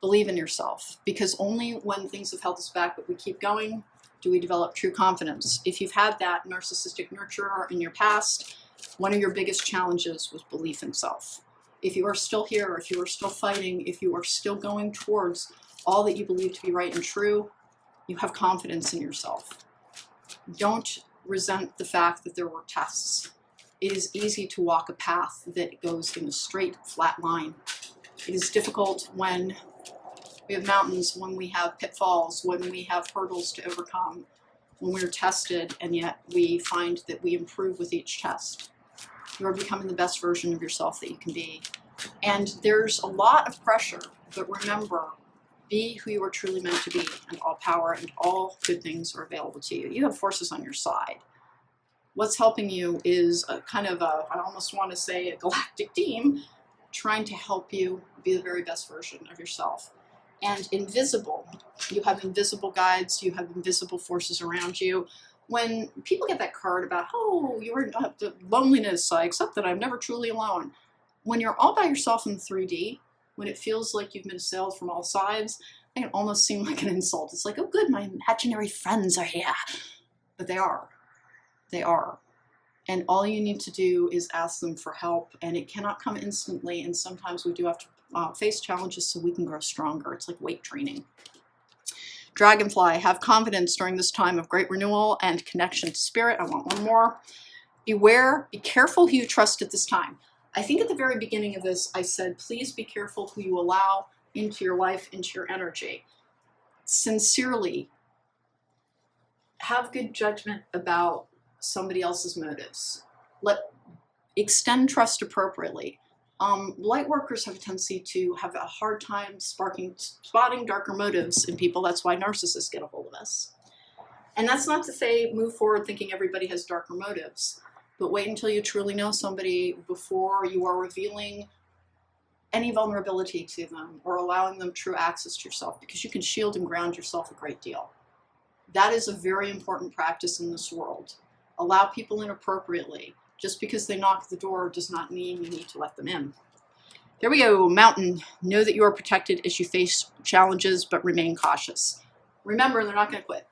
believe in yourself. Because only when things have held us back but we keep going, do we develop true confidence. If you've had that narcissistic nurturer in your past, one of your biggest challenges was belief in self. If you are still here, if you are still fighting, if you are still going towards all that you believe to be right and true, you have confidence in yourself. Don't resent the fact that there were tests. It is easy to walk a path that goes in a straight, flat line. It is difficult when we have mountains, when we have pitfalls, when we have hurdles to overcome, when we're tested, and yet we find that we improve with each test. You are becoming the best version of yourself that you can be. And there's a lot of pressure, but remember, be who you are truly meant to be, and all power and all good things are available to you. You have forces on your side. What's helping you is a kind of I almost want to say a galactic team trying to help you be the very best version of yourself. And invisible, you have invisible guides, you have invisible forces around you. When people get that card about, oh, you're loneliness, I accept that I'm never truly alone. When you're all by yourself in 3D, when it feels like you've been assailed from all sides, it can almost seem like an insult. It's like, oh good, my imaginary friends are here. But they are. They are. And all you need to do is ask them for help, and it cannot come instantly, and sometimes we do have to face challenges so we can grow stronger. It's like weight training. Dragonfly, have confidence during this time of great renewal and connection to spirit. I want one more. Beware, be careful who you trust at this time. I think at the very beginning of this, I said, please be careful who you allow into your life, into your energy. Sincerely, have good judgment about somebody else's motives. Extend trust appropriately. Light workers have a tendency to have a hard time spotting darker motives in people. That's why narcissists get a hold of us. And that's not to say move forward thinking everybody has darker motives, but wait until you truly know somebody before you are revealing any vulnerability to them or allowing them true access to yourself, because you can shield and ground yourself a great deal. That is a very important practice in this world. Allow people in appropriately. Just because they knock at the door does not mean you need to let them in. There we go, Mountain. Know that you are protected as you face challenges, but remain cautious. Remember, they're not going to quit.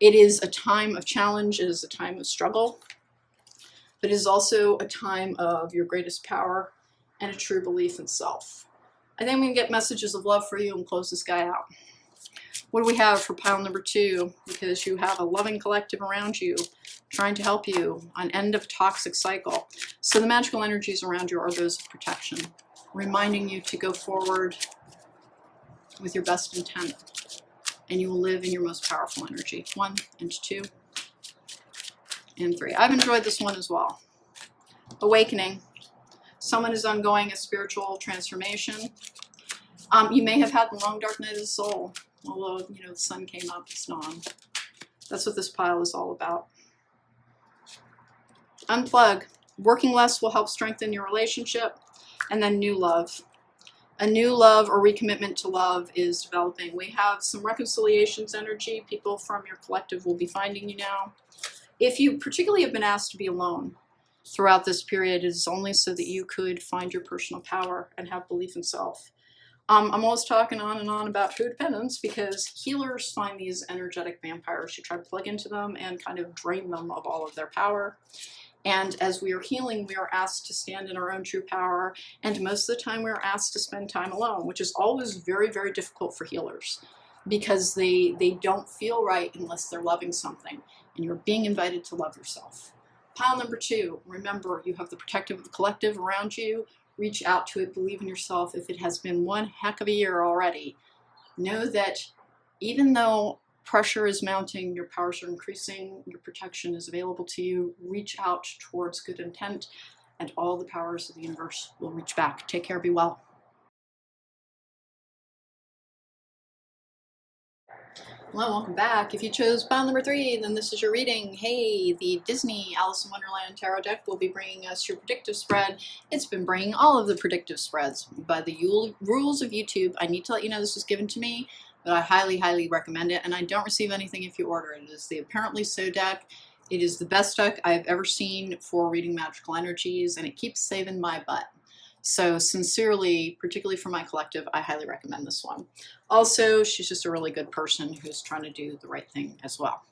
It is a time of challenge. It is a time of struggle. But it is also a time of your greatest power and a true belief in self. I think we can get messages of love for you and close this guy out. What do we have for pile number 2? Because you have a loving collective around you trying to help you, an end of a toxic cycle. So the magical energies around you are those of protection, reminding you to go forward with your best intent, and you will live in your most powerful energy. 1 and 2 and 3. I've enjoyed this one as well. Awakening. Someone is undergoing a spiritual transformation. You may have had the long dark night of the soul, although, you know, the sun came up, it's dawn. That's what this pile is all about. Unplug. Working less will help strengthen your relationship. And then new love. A new love or recommitment to love is developing. We have some reconciliations energy. People from your collective will be finding you now. If you particularly have been asked to be alone throughout this period, it is only so that you could find your personal power and have belief in self. I'm always talking on and on about codependence because healers find these energetic vampires who try to plug into them and kind of drain them of all of their power. And as we are healing, we are asked to stand in our own true power. And most of the time, we are asked to spend time alone, which is always very, very difficult for healers because they don't feel right unless they're loving something. And you're being invited to love yourself. Pile number 2, remember, you have the protective collective around you. Reach out to it, believe in yourself. If it has been one heck of a year already, know that even though pressure is mounting, your powers are increasing, your protection is available to you. Reach out towards good intent, and all the powers of the universe will reach back. Take care, be well. Hello, welcome back. If you chose pile number 3, then this is your reading. Hey, the Disney Alice in Wonderland Tarot deck will be bringing us your predictive spread. It's been bringing all of the predictive spreads. By the rules of YouTube, I need to let you know this was given to me, but I highly, highly recommend it, and I don't receive anything if you order it. It is the Apparently So deck. It is the best deck I've ever seen for reading magical energies, and it keeps saving my butt. So sincerely, particularly for my collective, I highly recommend this one. Also, she's just a really good person who's trying to do the right thing as well.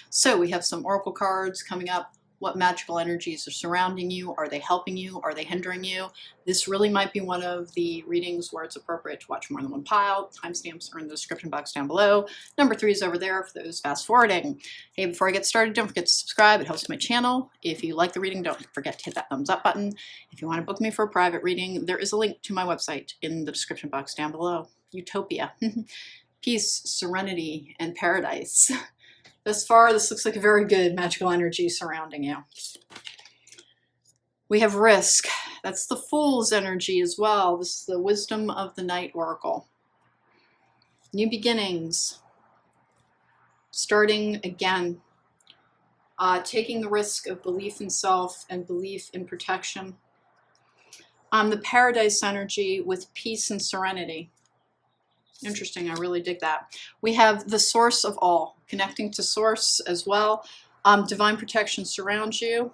So we have some oracle cards coming up. What magical energies are surrounding you? Are they helping you? Are they hindering you? This really might be one of the readings where it's appropriate to watch more than one pile. Timestamps are in the description box down below. Number 3 is over there for those fast forwarding. Hey, before I get started, don't forget to subscribe. It helps my channel. If you like the reading, don't forget to hit that thumbs up button. If you want to book me for a private reading, there is a link to my website in the description box down below. Utopia. Peace, serenity, and paradise. Thus far, this looks like a very good magical energy surrounding you. We have risk. That's the Fool's energy as well. This is the Wisdom of the Night Oracle. New beginnings. Starting again. Taking the risk of belief in self and belief in protection. The Paradise energy with peace and serenity. Interesting, I really dig that. We have the source of all, connecting to source as well. Divine protection surrounds you.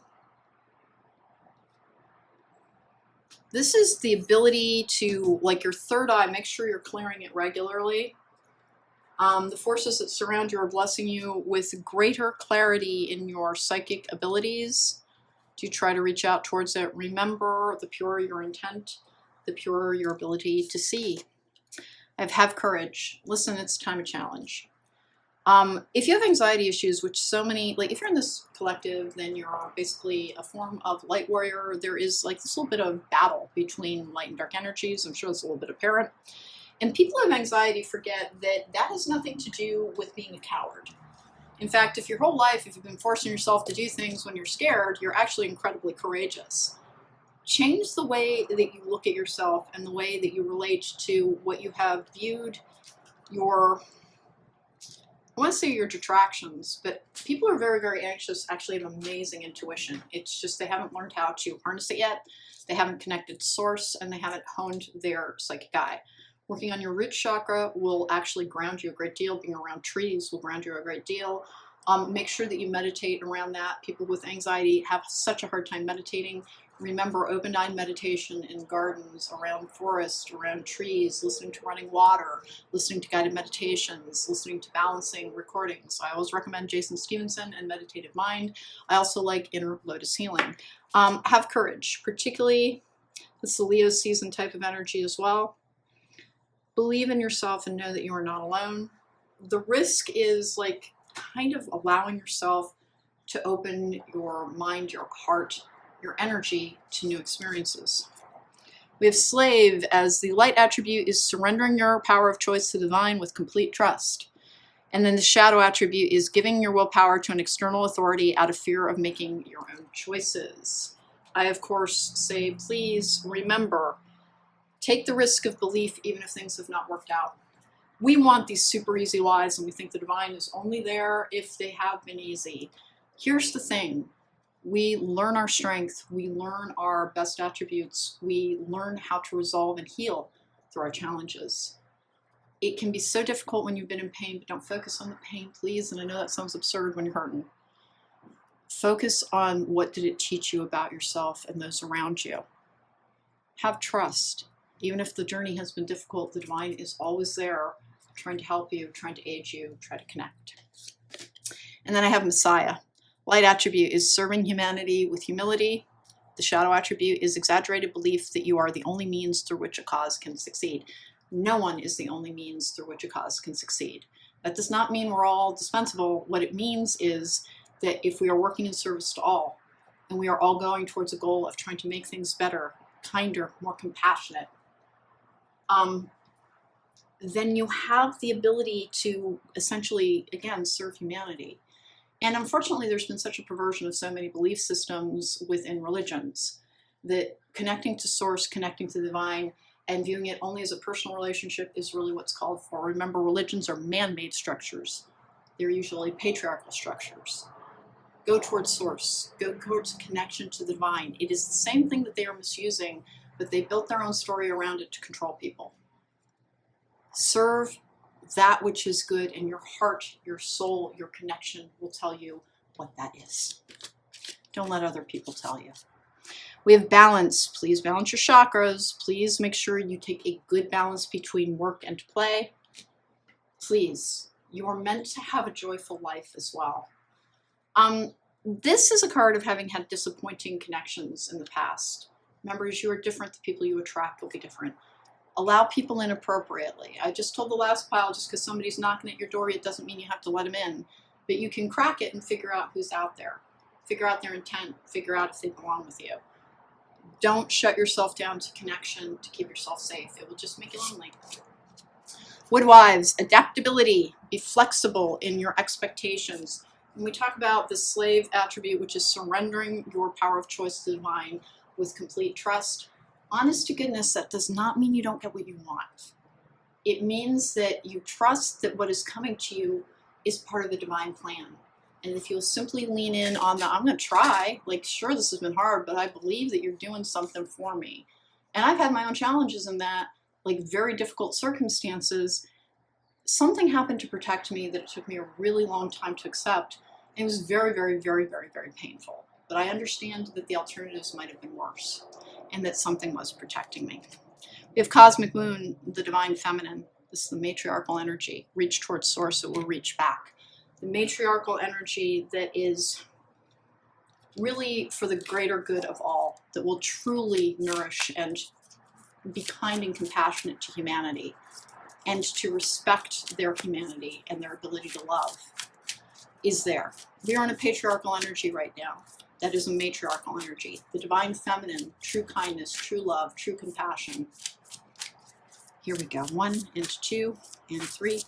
This is the ability to, like your third eye, make sure you're clearing it regularly. The forces that surround you are blessing you with greater clarity in your psychic abilities. To try to reach out towards it. Remember, the purer your intent, the purer your ability to see. Have courage. Listen, it's time of challenge. If you have anxiety issues, which so many, like if you're in this collective, then you're basically a form of light warrior. There is like this little bit of battle between light and dark energies. I'm sure it's a little bit apparent. And people who have anxiety forget that that has nothing to do with being a coward. In fact, if your whole life, if you've been forcing yourself to do things when you're scared, you're actually incredibly courageous. Change the way that you look at yourself and the way that you relate to what you have viewed your I want to say your detractions, but people are very, very anxious actually have amazing intuition. It's just they haven't learned how to harness it yet. They haven't connected to source, and they haven't honed their psychic eye. Working on your root chakra will actually ground you a great deal. Being around trees will ground you a great deal. Make sure that you meditate around that. People with anxiety have such a hard time meditating. Remember open-eyed meditation in gardens, around forests, around trees, listening to running water, listening to guided meditations, listening to balancing recordings. I always recommend Jason Stevenson and Meditative Mind. I also like Inner Lotus Healing. Have courage, particularly this is the Leo season type of energy as well. Believe in yourself and know that you are not alone. The risk is like kind of allowing yourself to open your mind, your heart, your energy to new experiences. We have slave as the light attribute is surrendering your power of choice to the divine with complete trust. And then the shadow attribute is giving your willpower to an external authority out of fear of making your own choices. I, of course, say, please remember, take the risk of belief even if things have not worked out. We want these super easy lives, and we think the divine is only there if they have been easy. Here's the thing. We learn our strength, we learn our best attributes, we learn how to resolve and heal through our challenges. It can be so difficult when you've been in pain, but don't focus on the pain, please. And I know that sounds absurd when you're hurting. Focus on what did it teach you about yourself and those around you. Have trust. Even if the journey has been difficult, the divine is always there, trying to help you, trying to aid you, try to connect. And then I have Messiah. Light attribute is serving humanity with humility. The shadow attribute is exaggerated belief that you are the only means through which a cause can succeed. No one is the only means through which a cause can succeed. That does not mean we're all dispensable. What it means is that if we are working in service to all, and we are all going towards a goal of trying to make things better, kinder, more compassionate, then you have the ability to essentially, again, serve humanity. And unfortunately, there's been such a perversion of so many belief systems within religions that connecting to source, connecting to the divine, and viewing it only as a personal relationship is really what's called for. Remember, religions are man-made structures. They're usually patriarchal structures. Go towards source. Go towards connection to the divine. It is the same thing that they are misusing, but they built their own story around it to control people. Serve that which is good, and your heart, your soul, your connection will tell you what that is. Don't let other people tell you. We have balance. Please balance your chakras. Please make sure you take a good balance between work and play. Please, you are meant to have a joyful life as well. This is a card of having had disappointing connections in the past. Remember, as you are different, the people you attract will be different. Allow people in appropriately. I just told the last pile, just because somebody's knocking at your door, it doesn't mean you have to let them in. But you can crack it and figure out who's out there. Figure out their intent. Figure out if they belong with you. Don't shut yourself down to connection to keep yourself safe. It will just make you lonely. Woodwives, adaptability. Be flexible in your expectations. When we talk about the slave attribute, which is surrendering your power of choice to the divine with complete trust, honest to goodness, that does not mean you don't get what you want. It means that you trust that what is coming to you is part of the divine plan. And if you'll simply lean in on the, I'm going to try, like, sure, this has been hard, but I believe that you're doing something for me. And I've had my own challenges in that, like very difficult circumstances. Something happened to protect me that it took me a really long time to accept. And it was very, very, very, very, very painful. But I understand that the alternatives might have been worse, and that something was protecting me. We have Cosmic Moon, the divine feminine. This is the matriarchal energy. Reach towards source, it will reach back. The matriarchal energy that is really for the greater good of all, that will truly nourish and be kind and compassionate to humanity, and to respect their humanity and their ability to love, is there. We are in a patriarchal energy right now. That is a matriarchal energy. The divine feminine, true kindness, true love, true compassion. Here we go. 1 and 2 and 3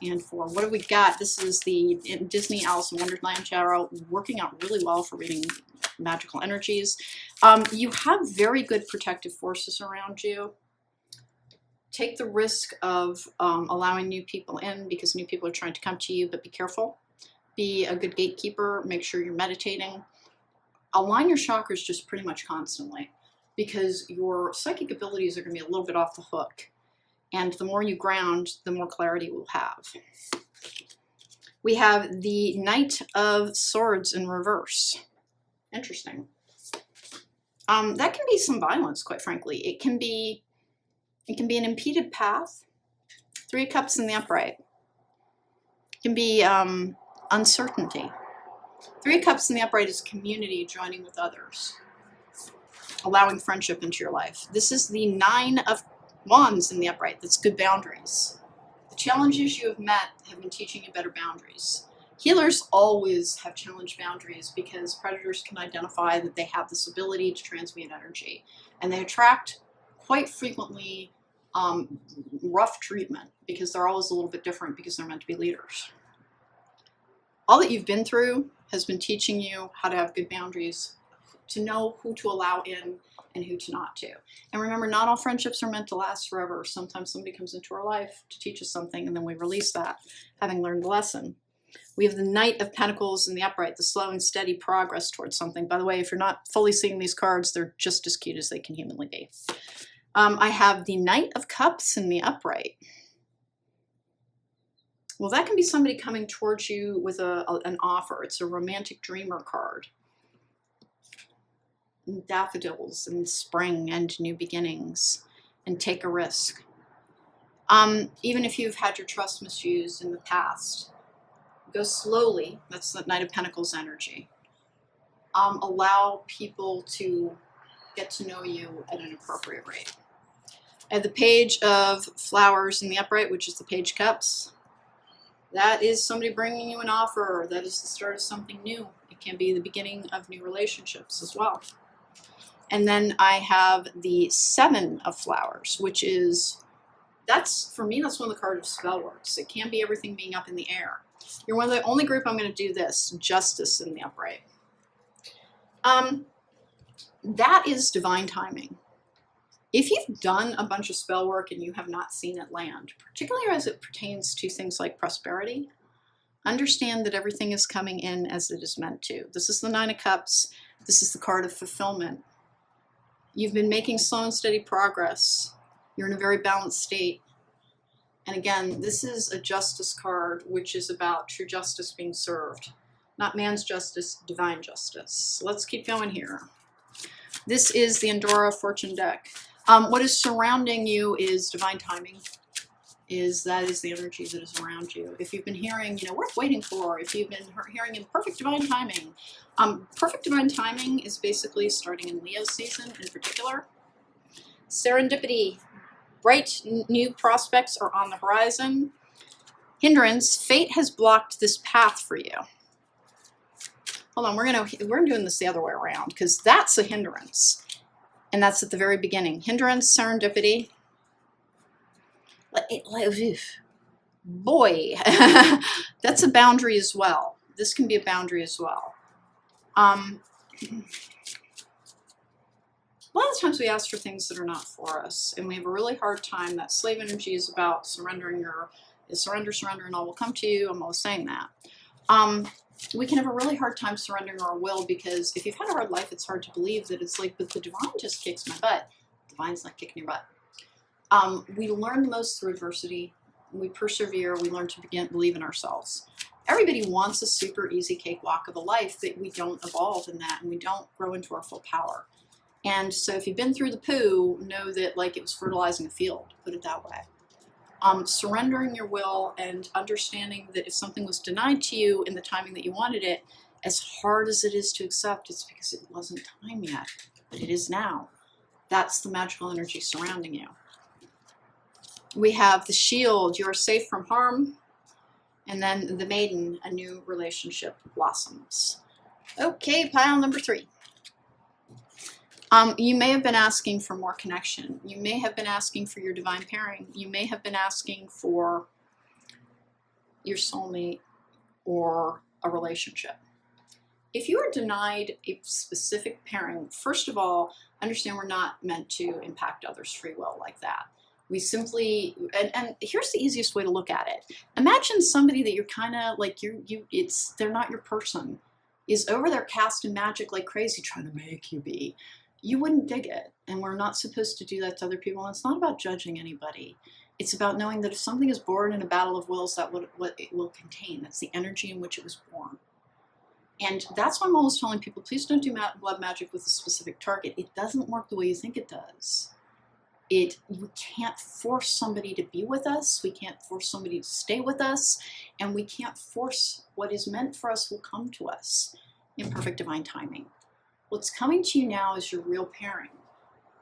and 4. What have we got? This is the Disney Alice in Wonderland tarot, working out really well for reading magical energies. You have very good protective forces around you. take the risk of allowing new people in because new people are trying to come to you, but be careful. Be a good gatekeeper. Make sure you're meditating. Align your chakras just pretty much constantly because your psychic abilities are going to be a little bit off the hook. And the more you ground, the more clarity we'll have. We have the Knight of Swords in reverse. Interesting. That can be some violence, quite frankly. It can be an impeded path. 3 of Cups in the upright. It can be uncertainty. 3 of Cups in the upright is community, joining with others, allowing friendship into your life. This is the 9 of Wands in the upright. That's good boundaries. The challenges you have met have been teaching you better boundaries. Healers always have challenged boundaries because predators can identify that they have this ability to transmute energy, and they attract quite frequently rough treatment because they're always a little bit different because they're meant to be leaders. All that you've been through has been teaching you how to have good boundaries, to know who to allow in and who to not to. And remember, not all friendships are meant to last forever. Sometimes somebody comes into our life to teach us something and then we release that, having learned the lesson. We have the Knight of Pentacles in the upright, the slow and steady progress towards something. By the way, if you're not fully seeing these cards, they're just as cute as they can humanly be. I have the Knight of Cups in the upright. Well, that can be somebody coming towards you with an offer. It's a romantic dreamer card. Daffodils and spring and new beginnings, and take a risk. Even if you've had your trust misused in the past, go slowly. That's the Knight of Pentacles energy. Allow people to get to know you at an appropriate rate. I have the Page of Flowers in the upright, which is the Page of Cups. That is somebody bringing you an offer. That is the start of something new. It can be the beginning of new relationships as well. And then I have the 7 of Flowers, which is, for me, that's one of the cards of spell works. It can be everything being up in the air. You're one of the only group I'm going to do this, Justice in the upright. That is divine timing. If you've done a bunch of spell work and you have not seen it land, particularly as it pertains to things like prosperity, understand that everything is coming in as it is meant to. This is the 9 of Cups. This is the card of fulfillment. You've been making slow and steady progress. You're in a very balanced state. And again, this is a justice card, which is about true justice being served. Not man's justice, divine justice. Let's keep going here. This is the Endora Fortune deck. What is surrounding you is divine timing. That is the energy that is around you. If you've been hearing, worth waiting for, if you've been hearing in perfect divine timing, perfect divine timing is basically starting in Leo season in particular. Serendipity, bright new prospects are on the horizon. Hindrance, fate has blocked this path for you. Hold on, we're doing this the other way around because that's a hindrance, and that's at the very beginning. Hindrance, serendipity. Boy, that's a boundary as well. This can be a boundary as well. A lot of times we ask for things that are not for us, and we have a really hard time. That slave energy is about surrendering surrender, and all will come to you. I'm always saying that. We can have a really hard time surrendering our will because if you've had a hard life, it's hard to believe that it's like, but the divine just kicks my butt. The divine's not kicking your butt. We learn the most through adversity. We persevere. We learn to believe in ourselves. Everybody wants a super easy cakewalk of a life, but we don't evolve in that and we don't grow into our full power. And so if you've been through the poo, know that like it was fertilizing a field, put it that way. Surrendering your will and understanding that if something was denied to you in the timing that you wanted it, as hard as it is to accept, it's because it wasn't time yet, but it is now. That's the magical energy surrounding you. We have the Shield, you are safe from harm. And then the Maiden, a new relationship blossoms. Okay, pile number 3. You may have been asking for more connection. You may have been asking for your divine pairing. You may have been asking for your soulmate or a relationship. If you are denied a specific pairing, first of all, understand we're not meant to impact others' free will like that. We simply, and here's the easiest way to look at it. Imagine somebody that you're kind of like, they're not your person, is over there casting magic like crazy, trying to make you be. You wouldn't dig it. And we're not supposed to do that to other people. And it's not about judging anybody. It's about knowing that if something is born in a battle of wills, that what it will contain. That's the energy in which it was born. And that's why I'm always telling people, please don't do blood magic with a specific target. It doesn't work the way you think it does. We can't force somebody to be with us. We can't force somebody to stay with us. And we can't force what is meant for us will come to us in perfect divine timing. What's coming to you now is your real pairing.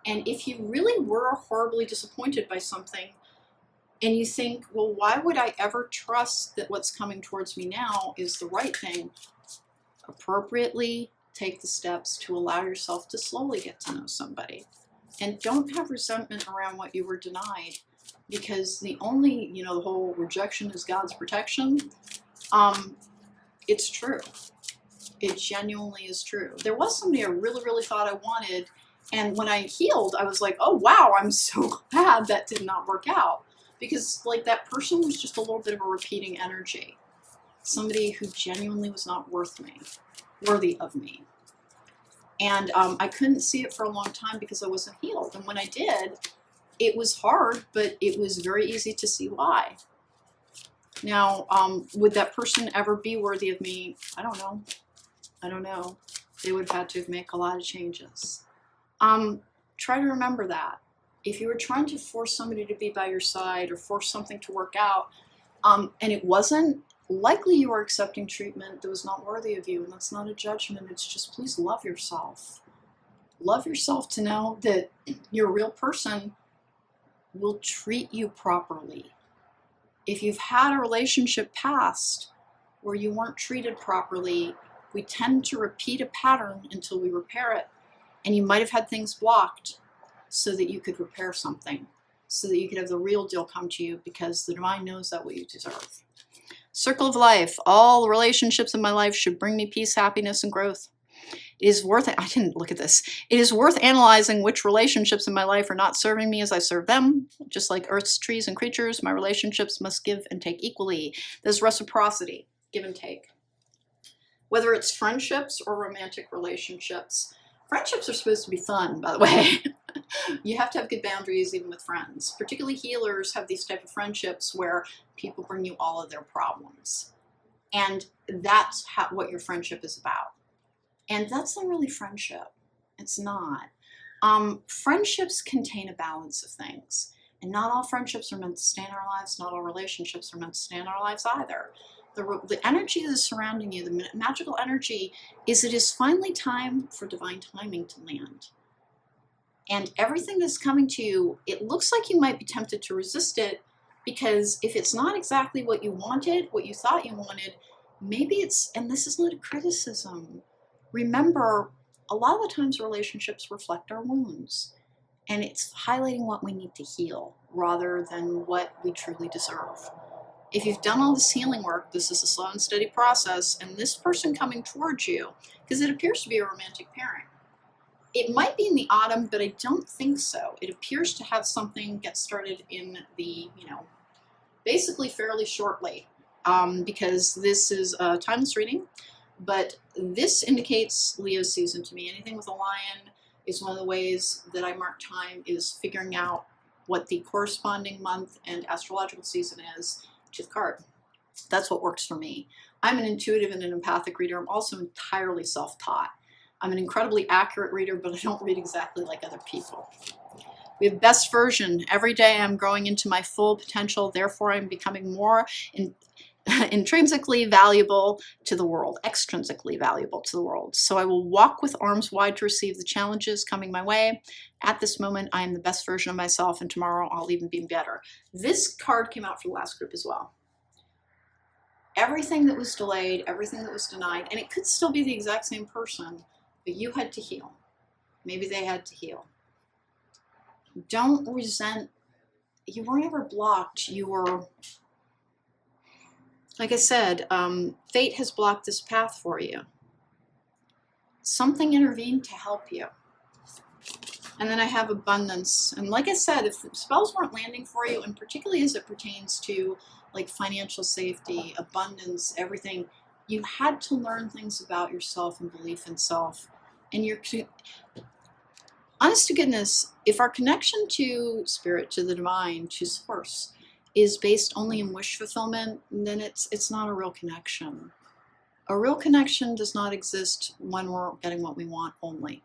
And if you really were horribly disappointed by something and you think, well, why would I ever trust that what's coming towards me now is the right thing? Appropriately take the steps to allow yourself to slowly get to know somebody. And don't have resentment around what you were denied, because the only, the whole rejection is God's protection. It's true. It genuinely is true. There was somebody I really, really thought I wanted. And when I healed, I was like, oh, wow, I'm so glad that did not work out. Because like that person was just a little bit of a repeating energy. Somebody who genuinely was not worthy of me. And I couldn't see it for a long time because I wasn't healed. And when I did, it was hard, but it was very easy to see why. Now, would that person ever be worthy of me? I don't know. I don't know. They would have had to make a lot of changes. Try to remember that. If you were trying to force somebody to be by your side or force something to work out, and it wasn't, likely you are accepting treatment that was not worthy of you, and that's not a judgment. It's just, please love yourself. Love yourself to know that your real person will treat you properly. If you've had a relationship past where you weren't treated properly, we tend to repeat a pattern until we repair it. And you might have had things blocked so that you could repair something, so that you could have the real deal come to you, because the divine knows that what you deserve. Circle of life. All relationships in my life should bring me peace, happiness, and growth. It is worth it. I didn't look at this. It is worth analyzing which relationships in my life are not serving me as I serve them. Just like Earth's trees and creatures, my relationships must give and take equally. There's reciprocity, give and take. Whether it's friendships or romantic relationships. Friendships are supposed to be fun, by the way. You have to have good boundaries even with friends. Particularly healers have these type of friendships where people bring you all of their problems. And that's what your friendship is about. And that's not really friendship. It's not. Friendships contain a balance of things. And not all friendships are meant to stay in our lives. Not all relationships are meant to stay in our lives either. The energy that is surrounding you, the magical energy, is it is finally time for divine timing to land. And everything that's coming to you, it looks like you might be tempted to resist it, because if it's not exactly what you wanted, what you thought you wanted, maybe it's, and this is not a criticism. Remember, a lot of the times relationships reflect our wounds, and it's highlighting what we need to heal rather than what we truly deserve. If you've done all this healing work, this is a slow and steady process, and this person coming towards you, because it appears to be a romantic pairing. It might be in the autumn, but I don't think so. It appears to have something get started in the, basically fairly shortly, because this is a timeless reading, but this indicates Leo season to me. Anything with a lion is one of the ways that I mark time, is figuring out what the corresponding month and astrological season is to the card. That's what works for me. I'm an intuitive and an empathic reader. I'm also entirely self-taught. I'm an incredibly accurate reader, but I don't read exactly like other people. We have best version. Every day I'm growing into my full potential. Therefore, I'm becoming more intrinsically valuable to the world, extrinsically valuable to the world. So I will walk with arms wide to receive the challenges coming my way. At this moment, I am the best version of myself, and tomorrow I'll even be better. This card came out for the last group as well. Everything that was delayed, everything that was denied, and it could still be the exact same person, but you had to heal. Maybe they had to heal. Don't resent. You weren't ever blocked. You were, like I said, fate has blocked this path for you. Something intervened to help you. And then I have abundance. And like I said, if spells weren't landing for you, and particularly as it pertains to like financial safety, abundance, everything, you had to learn things about yourself and belief in self. And you're, honest to goodness, if our connection to spirit, to the divine, to source, is based only in wish fulfillment, then it's not a real connection. A real connection does not exist when we're getting what we want only.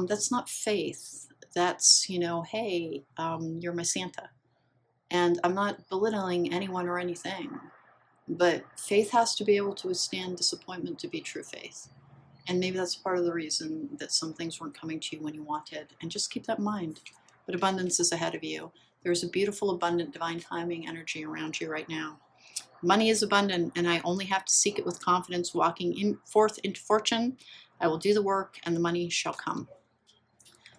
That's not faith. That's, you know, hey, you're my Santa. And I'm not belittling anyone or anything, but faith has to be able to withstand disappointment to be true faith. And maybe that's part of the reason that some things weren't coming to you when you wanted. And just keep that in mind. But abundance is ahead of you. There's a beautiful, abundant, divine timing energy around you right now. Money is abundant, and I only have to seek it with confidence, walking forth into fortune. I will do the work, and the money shall come.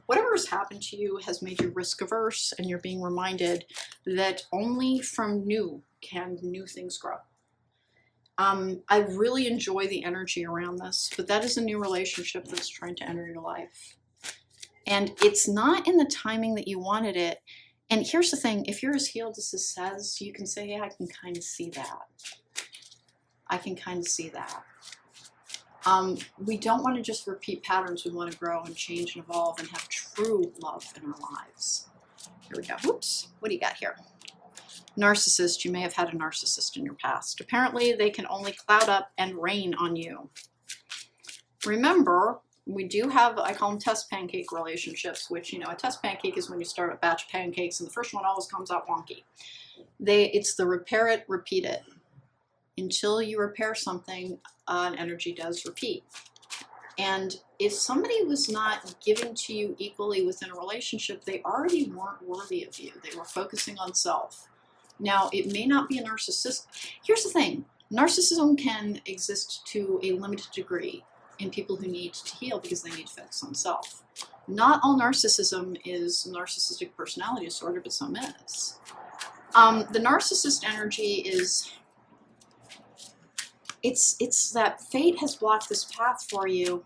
Whatever has happened to you has made you risk averse, and you're being reminded that only from new can new things grow. I really enjoy the energy around this, but that is a new relationship that's trying to enter your life. And it's not in the timing that you wanted it. And here's the thing, if you're as healed as this says, you can say, yeah, I can kind of see that. I can kind of see that. We don't want to just repeat patterns. We want to grow and change and evolve and have true love in our lives. Here we go. Whoops. What do you got here? Narcissist. You may have had a narcissist in your past. Apparently, they can only cloud up and rain on you. Remember, we do have, I call them test pancake relationships, which, you know, a test pancake is when you start a batch of pancakes and the first one always comes out wonky. It's the repair it, repeat it. Until you repair something, an energy does repeat. And if somebody was not given to you equally within a relationship, they already weren't worthy of you. They were focusing on self. Now, it may not be a narcissist. Here's the thing. Narcissism can exist to a limited degree in people who need to heal because they need to focus on self. Not all narcissism is narcissistic personality disorder, but some is. The narcissist energy is... It's that fate has blocked this path for you.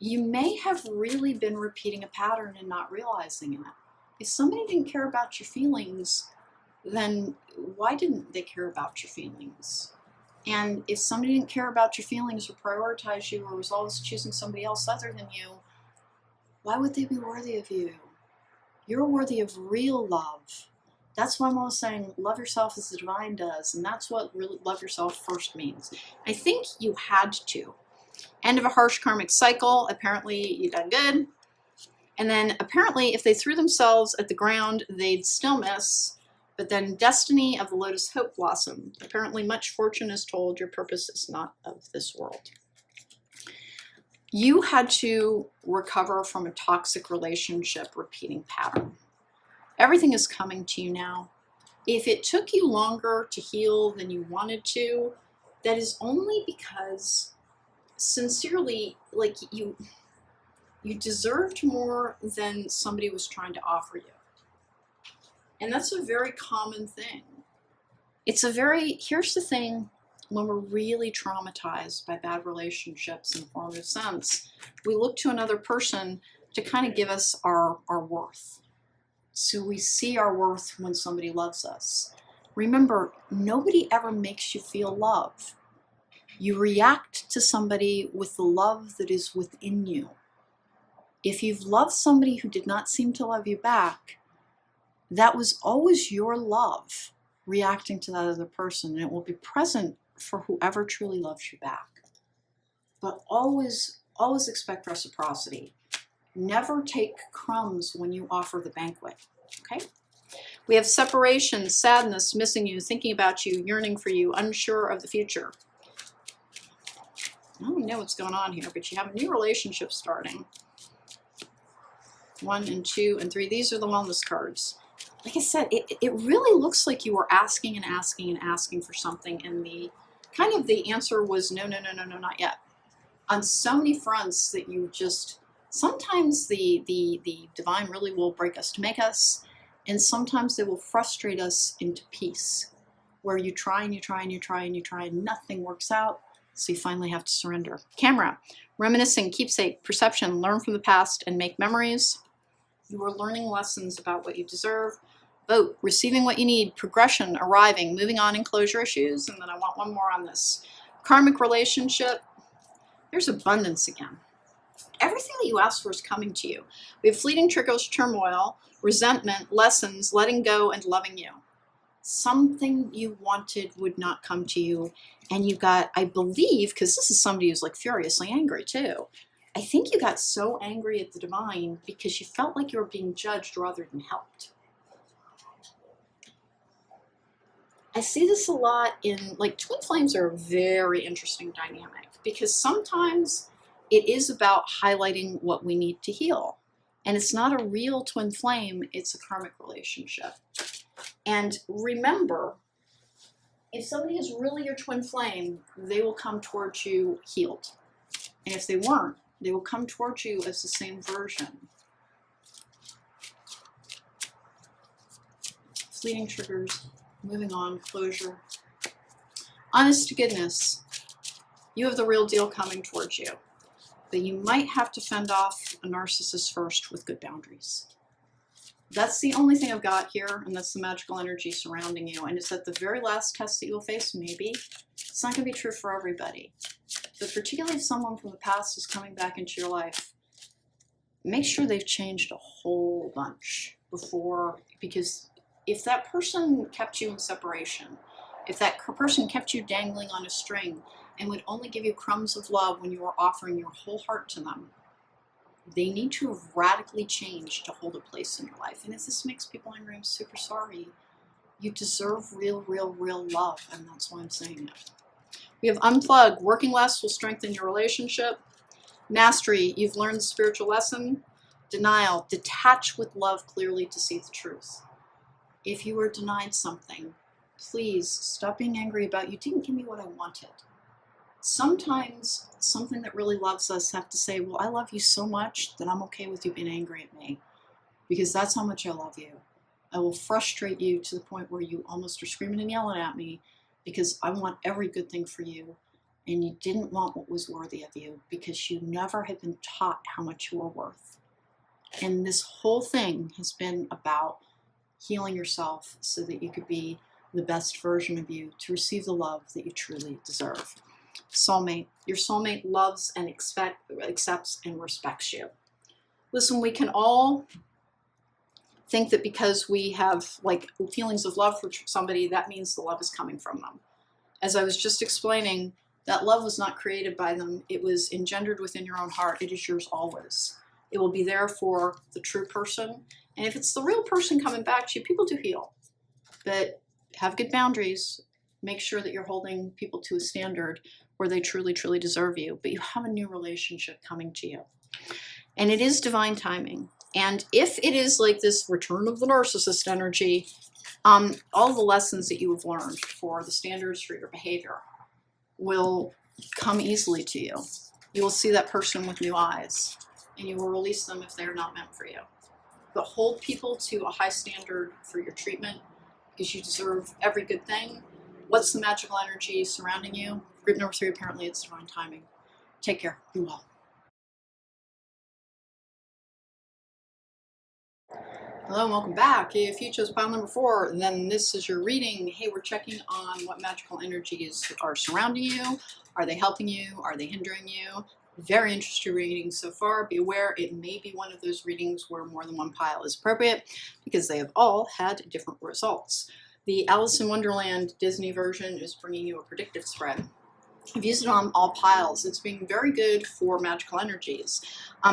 You may have really been repeating a pattern and not realizing it. If somebody didn't care about your feelings, then why didn't they care about your feelings? And if somebody didn't care about your feelings or prioritize you or was always choosing somebody else other than you, why would they be worthy of you? You're worthy of real love. That's why I'm always saying, love yourself as the divine does. And that's what really love yourself first means. I think you had to. End of a harsh karmic cycle. Apparently you done good. And then apparently if they threw themselves at the ground, they'd still miss. But then destiny of the lotus hope blossom. Apparently much fortune is told your purpose is not of this world. You had to recover from a toxic relationship repeating pattern. Everything is coming to you now. If it took you longer to heal than you wanted to, that is only because sincerely, like you deserved more than somebody was trying to offer you. And that's a very common thing. Here's the thing, when we're really traumatized by bad relationships in a formative sense, we look to another person to kind of give us our worth. So we see our worth when somebody loves us. Remember, nobody ever makes you feel love. You react to somebody with the love that is within you. If you've loved somebody who did not seem to love you back, that was always your love reacting to that other person, and it will be present for whoever truly loves you back. But always, always expect reciprocity. Never take crumbs when you offer the banquet, okay? We have separation, sadness, missing you, thinking about you, yearning for you, unsure of the future. I don't know what's going on here, but you have a new relationship starting. 1 and 2 and 3, these are the wellness cards. Like I said, it really looks like you were asking and asking and asking for something, and the answer was no, not yet. On so many fronts that you just... Sometimes the divine really will break us to make us, and sometimes they will frustrate us into peace, where you try and you try and you try and you try and nothing works out, So you finally have to surrender. Camera, reminiscing, keepsake, perception, learn from the past and make memories. You are learning lessons about what you deserve. Vote, receiving what you need, progression, arriving, moving on, and closure issues. And then I want one more on this. Karmic relationship, there's abundance again. Everything that you ask for is coming to you. We have fleeting triggers, turmoil, resentment, lessons, letting go, and loving you. Something you wanted would not come to you. And you got, I believe, because this is somebody who's like furiously angry too. I think you got so angry at the divine because you felt like you were being judged rather than helped. I see this a lot in, like, twin flames are a very interesting dynamic because sometimes it is about highlighting what we need to heal. And it's not a real twin flame, it's a karmic relationship. And remember, if somebody is really your twin flame, they will come towards you healed. And if they weren't, they will come towards you as the same version. Fleeting triggers, moving on, closure. Honest to goodness, you have the real deal coming towards you. But you might have to fend off a narcissist first with good boundaries. That's the only thing I've got here, and that's the magical energy surrounding you. And it's at the very last test that you'll face, maybe. It's not going to be true for everybody. But particularly if someone from the past is coming back into your life, make sure they've changed a whole bunch before, because if that person kept you in separation, if that person kept you dangling on a string and would only give you crumbs of love when you were offering your whole heart to them, they need to have radically changed to hold a place in your life. And if this makes people angry, I'm super sorry. You deserve real, real, real love, and that's why I'm saying it. We have unplug. Working less will strengthen your relationship. Mastery. You've learned the spiritual lesson. Denial. Detach with love clearly to see the truth. If you were denied something, please stop being angry about you didn't give me what I wanted. Sometimes something that really loves us have to say, well, I love you so much that I'm okay with you being angry at me, because that's how much I love you. I will frustrate you to the point where you almost are screaming and yelling at me because I want every good thing for you, and you didn't want what was worthy of you because you never had been taught how much you were worth. And this whole thing has been about healing yourself so that you could be the best version of you to receive the love that you truly deserve. Soulmate. Your soulmate loves and accepts and respects you. Listen, we can all think that because we have like feelings of love for somebody, that means the love is coming from them. As I was just explaining, that love was not created by them. It was engendered within your own heart. It is yours always. It will be there for the true person. And if it's the real person coming back to you, people do heal. But have good boundaries. Make sure that you're holding people to a standard where they truly, truly deserve you. But you have a new relationship coming to you. And it is divine timing. And if it is like this return of the narcissist energy, all the lessons that you have learned for the standards for your behavior will come easily to you. You will see that person with new eyes, and you will release them if they're not meant for you. But hold people to a high standard for your treatment because you deserve every good thing. What's the magical energy surrounding you? Group number 3, apparently it's divine timing. Take care. Be well. Hello and welcome back. If you chose pile number 4, then this is your reading. Hey, we're checking on what magical energies are surrounding you. Are they helping you? Are they hindering you? Very interesting reading so far. Be aware it may be one of those readings where more than one pile is appropriate because they have all had different results. The Alice in Wonderland Disney version is bringing you a predictive spread. I've used it on all piles. It's being very good for magical energies.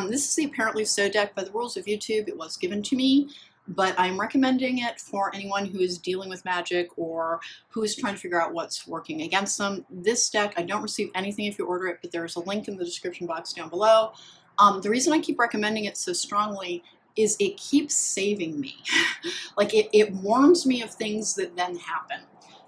This is the Apparently So deck. By the rules of YouTube, it was given to me, but I'm recommending it for anyone who is dealing with magic or who is trying to figure out what's working against them. This deck, I don't receive anything if you order it, but there's a link in the description box down below. The reason I keep recommending it so strongly is it keeps saving me. Like it warns me of things that then happen.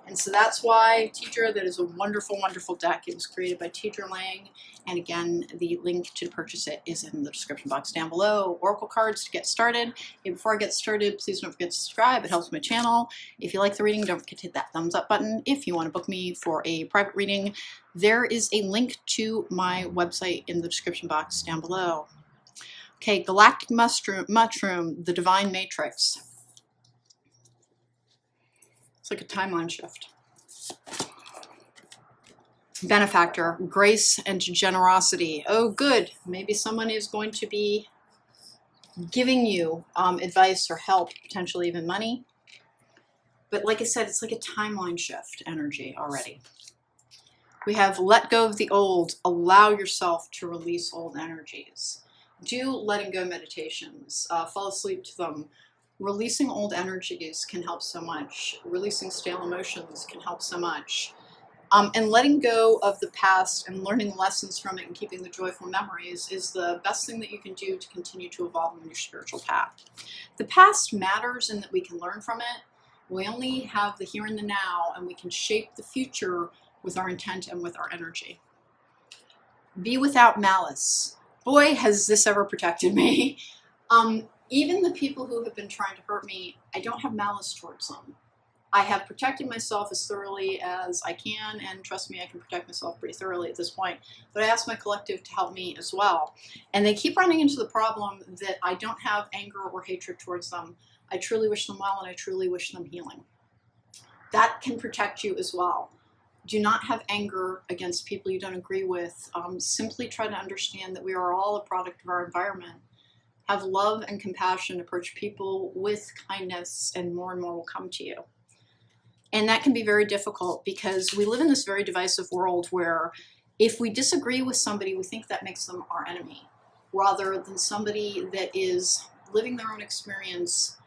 And so that's why Teacher, that is a wonderful, wonderful deck. It was created by Teacher Lang, And again, the link to purchase it is in the description box down below. Oracle cards to get started. And before I get started, please don't forget to subscribe. It helps my channel. If you like the reading, don't forget to hit that thumbs up button. If you want to book me for a private reading, there is a link to my website in the description box down below. Okay, Galactic Mushroom, the Divine Matrix. It's like a timeline shift. Benefactor, grace and generosity. Oh, good. Maybe someone is going to be giving you advice or help, potentially even money. But like I said, it's like a timeline shift energy already. We have let go of the old. Allow yourself to release old energies. Do letting go meditations. Fall asleep to them. Releasing old energies can help so much. Releasing stale emotions can help so much. And letting go of the past and learning lessons from it and keeping the joyful memories is the best thing that you can do to continue to evolve on your spiritual path. The past matters in that we can learn from it. We only have the here and the now, and we can shape the future with our intent and with our energy. Be without malice. Boy, has this ever protected me. Even the people who have been trying to hurt me, I don't have malice towards them. I have protected myself as thoroughly as I can, and trust me, I can protect myself pretty thoroughly at this point. But I ask my collective to help me as well. And they keep running into the problem that I don't have anger or hatred towards them. I truly wish them well, and I truly wish them healing. That can protect you as well. Do not have anger against people you don't agree with. Simply try to understand that we are all a product of our environment. Have love and compassion. Approach people with kindness, and more will come to you. And that can be very difficult because we live in this very divisive world where if we disagree with somebody, we think that makes them our enemy, rather than somebody that is living their own experience.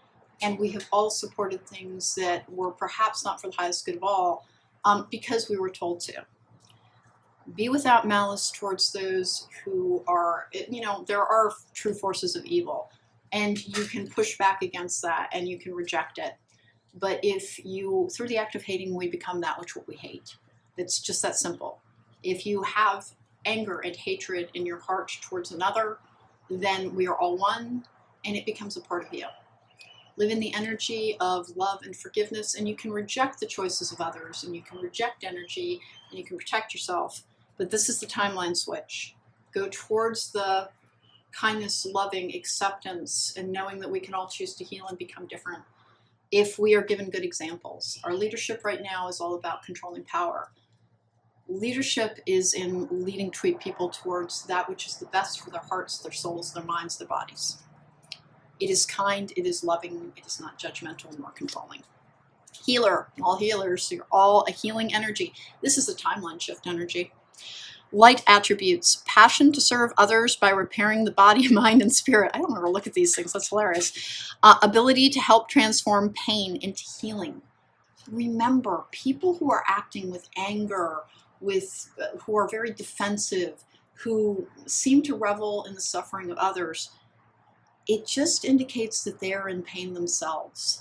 And we have all supported things that were perhaps not for the highest good of all, because we were told to. Be without malice towards those who are, there are true forces of evil, and you can push back against that and you can reject it. But if you, through the act of hating, we become that which we hate. It's just that simple. If you have anger and hatred in your heart towards another, then we are all one, and it becomes a part of you. Live in the energy of love and forgiveness, and you can reject the choices of others, and you can reject energy, and you can protect yourself. But this is the timeline switch. Go towards the kindness, loving, acceptance, and knowing that we can all choose to heal and become different if we are given good examples. Our leadership right now is all about controlling power. Leadership is in leading people towards that which is the best for their hearts, their souls, their minds, their bodies. It is kind, it is loving, it is not judgmental nor controlling. Healer, all healers, you're all a healing energy. This is a timeline shift energy. Light attributes, passion to serve others by repairing the body, mind, and spirit. I don't ever look at these things, that's hilarious. Ability to help transform pain into healing. Remember, people who are acting with anger, who are very defensive, who seem to revel in the suffering of others, it just indicates that they are in pain themselves.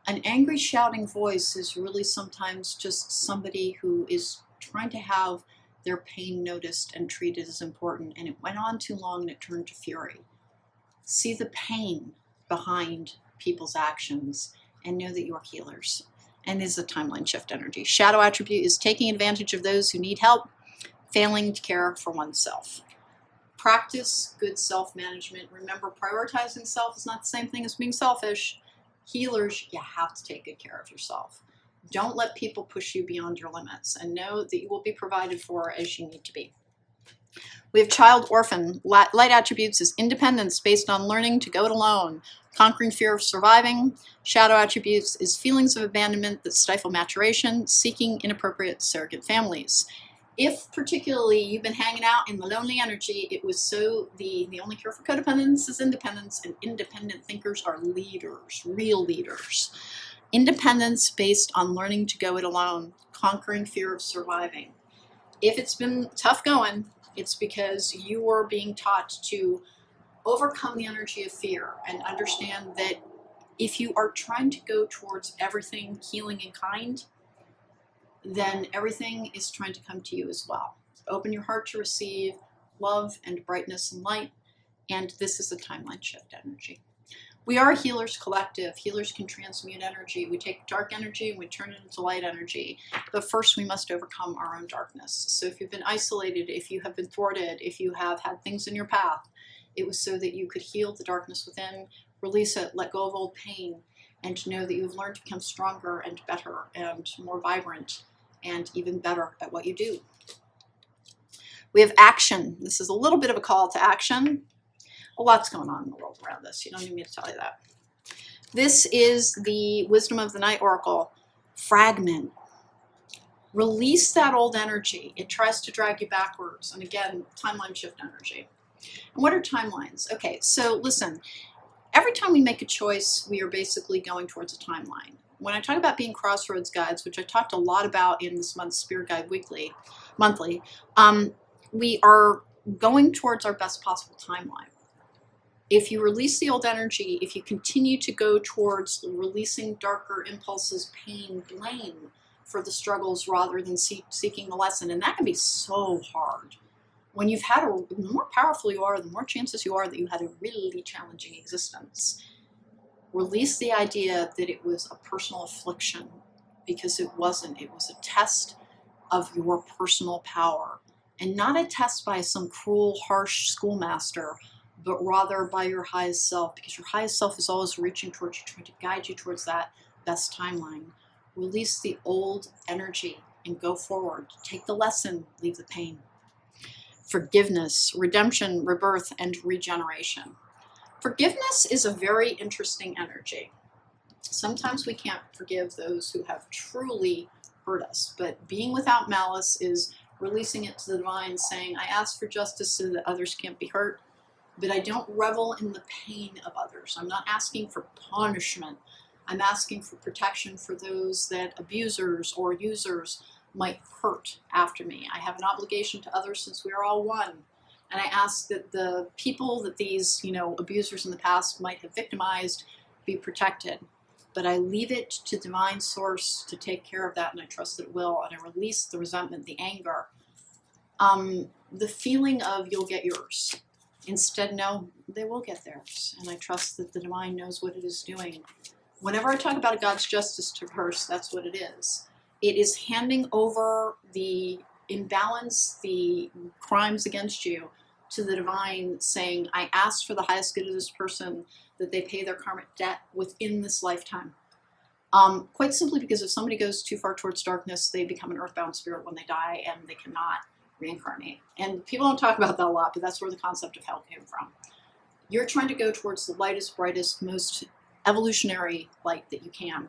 An angry, shouting voice is really sometimes just somebody who is trying to have their pain noticed and treated as important, and it went on too long and it turned to fury. See the pain behind people's actions and know that you are healers. And this is a timeline shift energy. Shadow attribute is taking advantage of those who need help, failing to care for oneself. Practice good self-management. Remember, prioritizing self is not the same thing as being selfish. Healers, you have to take good care of yourself. Don't let people push you beyond your limits, and know that you will be provided for as you need to be. We have child orphan. Light attributes is independence based on learning to go it alone, conquering fear of surviving. Shadow attributes is feelings of abandonment that stifle maturation, seeking inappropriate surrogate families. If particularly you've been hanging out in the lonely energy, it was so the only cure for codependence is independence, and independent thinkers are leaders, real leaders. Independence based on learning to go it alone, conquering fear of surviving. If it's been tough going, it's because you were being taught to overcome the energy of fear and understand that if you are trying to go towards everything healing and kind, then everything is trying to come to you as well. Open your heart to receive love and brightness and light. And this is a timeline shift energy. We are a healers collective. Healers can transmute energy. We take dark energy and we turn it into light energy. But first we must overcome our own darkness. So if you've been isolated, if you have been thwarted, if you have had things in your path, it was so that you could heal the darkness within, release it, let go of old pain, and to know that you've learned to become stronger and better and more vibrant and even better at what you do. We have action. This is a little bit of a call to action. A lot's going on in the world around us. You don't need me to tell you that. This is the Wisdom of the Night Oracle. Fragment. Release that old energy. It tries to drag you backwards. And again, timeline shift energy. And what are timelines? Okay, so listen. Every time we make a choice, we are basically going towards a timeline. When I talk about being crossroads guides, which I talked a lot about in this month's Spirit Guide monthly, we are going towards our best possible timeline. If you release the old energy, if you continue to go towards releasing darker impulses, pain, blame for the struggles rather than seeking the lesson, and that can be so hard. When you've had the more powerful you are, the more chances you are that you had a really challenging existence. Release the idea that it was a personal affliction, because it wasn't. It was a test of your personal power, and not a test by some cruel, harsh schoolmaster, but rather by your highest self, because your highest self is always reaching towards you, trying to guide you towards that best timeline. Release the old energy and go forward. Take the lesson, leave the pain. Forgiveness, redemption, rebirth, and regeneration. Forgiveness is a very interesting energy. Sometimes we can't forgive those who have truly hurt us, but being without malice is releasing it to the divine, saying, I ask for justice so that others can't be hurt, but I don't revel in the pain of others. I'm not asking for punishment. I'm asking for protection for those that abusers or users might hurt after me. I have an obligation to others since we are all one. And I ask that the people that these, abusers in the past might have victimized be protected. But I leave it to divine source to take care of that, and I trust that it will. And I release the resentment, the anger, the feeling of you'll get yours. Instead, no, they will get theirs. And I trust that the divine knows what it is doing. Whenever I talk about a God's justice to curse, that's what it is. It is handing over the imbalance, the crimes against you to the divine, saying, I ask for the highest good of this person, that they pay their karmic debt within this lifetime. Quite simply because if somebody goes too far towards darkness, they become an earthbound spirit when they die, and they cannot reincarnate. And people don't talk about that a lot, but that's where the concept of hell came from. You're trying to go towards the lightest, brightest, most evolutionary light that you can.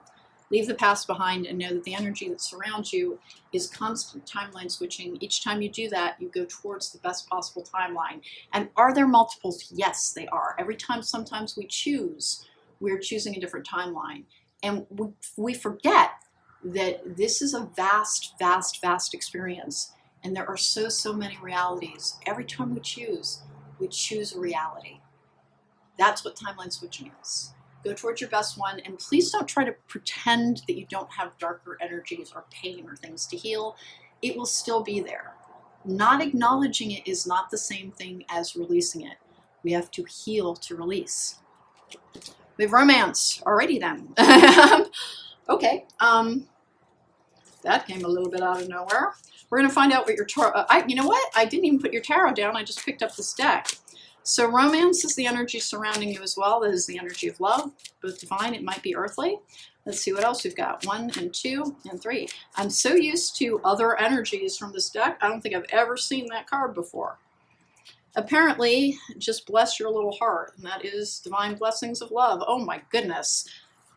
Leave the past behind and know that the energy that surrounds you is constant timeline switching. Each time you do that, you go towards the best possible timeline. And are there multiples? Yes, they are. Every time, sometimes we choose, we're choosing a different timeline. And we forget that this is a vast, vast, vast experience. And there are so many realities. Every time we choose a reality. That's what timeline switching is. Go towards your best one, and please don't try to pretend that you don't have darker energies or pain or things to heal. It will still be there. Not acknowledging it is not the same thing as releasing it. We have to heal to release. We have romance. Alrighty then. Okay. That came a little bit out of nowhere. We're going to find out what your tarot... you know what? I didn't even put your tarot down. I just picked up this deck. So romance is the energy surrounding you as well. That is the energy of love, both divine, it might be earthly. Let's see what else we've got. 1 and 2 and 3. I'm so used to other energies from this deck, I don't think I've ever seen that card before. Apparently, just bless your little heart, and that is divine blessings of love. Oh my goodness.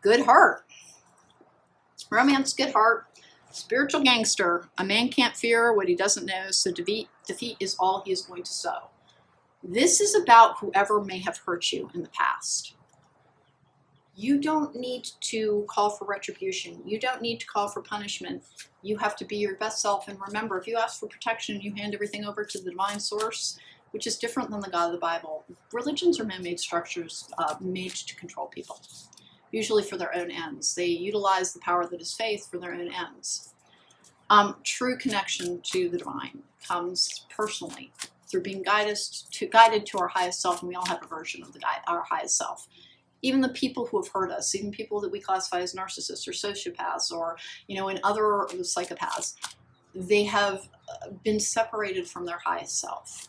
Good heart. Romance, good heart. Spiritual gangster. A man can't fear what he doesn't know, so defeat is all he is going to sow. This is about whoever may have hurt you in the past. You don't need to call for retribution. You don't need to call for punishment. You have to be your best self. And remember, if you ask for protection, you hand everything over to the divine source, which is different than the God of the Bible. Religions are man-made structures made to control people, usually for their own ends. They utilize the power that is faith for their own ends. True connection to the divine comes personally through being guided to our highest self, and we all have a version of our highest self. Even the people who have hurt us, even people that we classify as narcissists or sociopaths or, in other psychopaths, they have been separated from their highest self.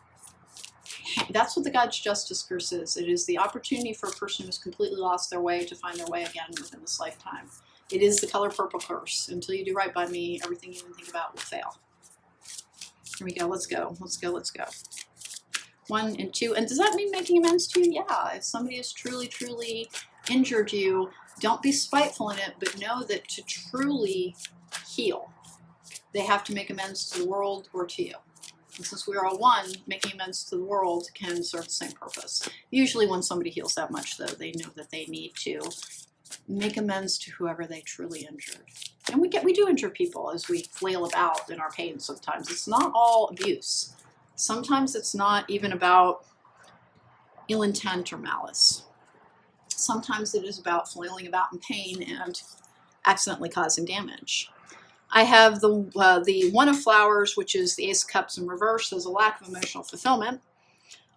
That's what the God's Justice Curse is. It is the opportunity for a person who's completely lost their way to find their way again within this lifetime. It is the color purple curse. Until you do right by me, everything you even think about will fail. Here we go. Let's go. Let's go. Let's go. 1 and 2. And does that mean making amends to you? Yeah. If somebody has truly, truly injured you, don't be spiteful in it, but know that to truly heal, they have to make amends to the world or to you. And since we are all one, making amends to the world can serve the same purpose. Usually when somebody heals that much, though, they know that they need to make amends to whoever they truly injured. And we do injure people as we flail about in our pain sometimes. It's not all abuse. Sometimes it's not even about ill intent or malice. Sometimes it is about flailing about in pain and accidentally causing damage. I have the One of Flowers, which is the Ace of Cups in reverse. There's a lack of emotional fulfillment.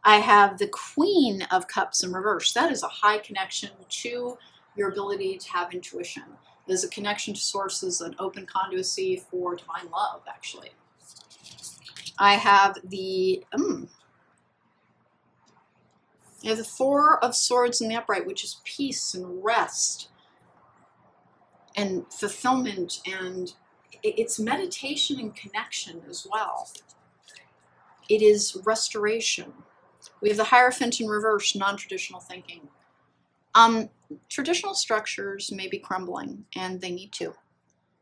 I have the Queen of Cups in reverse. That is a high connection to your ability to have intuition. There's a connection to sources, an open conduit for divine love, actually. I have the Four of Swords in the upright, which is peace and rest and fulfillment, and it's meditation and connection as well. It is restoration. We have the Hierophant in reverse, non-traditional thinking. Traditional structures may be crumbling, and they need to,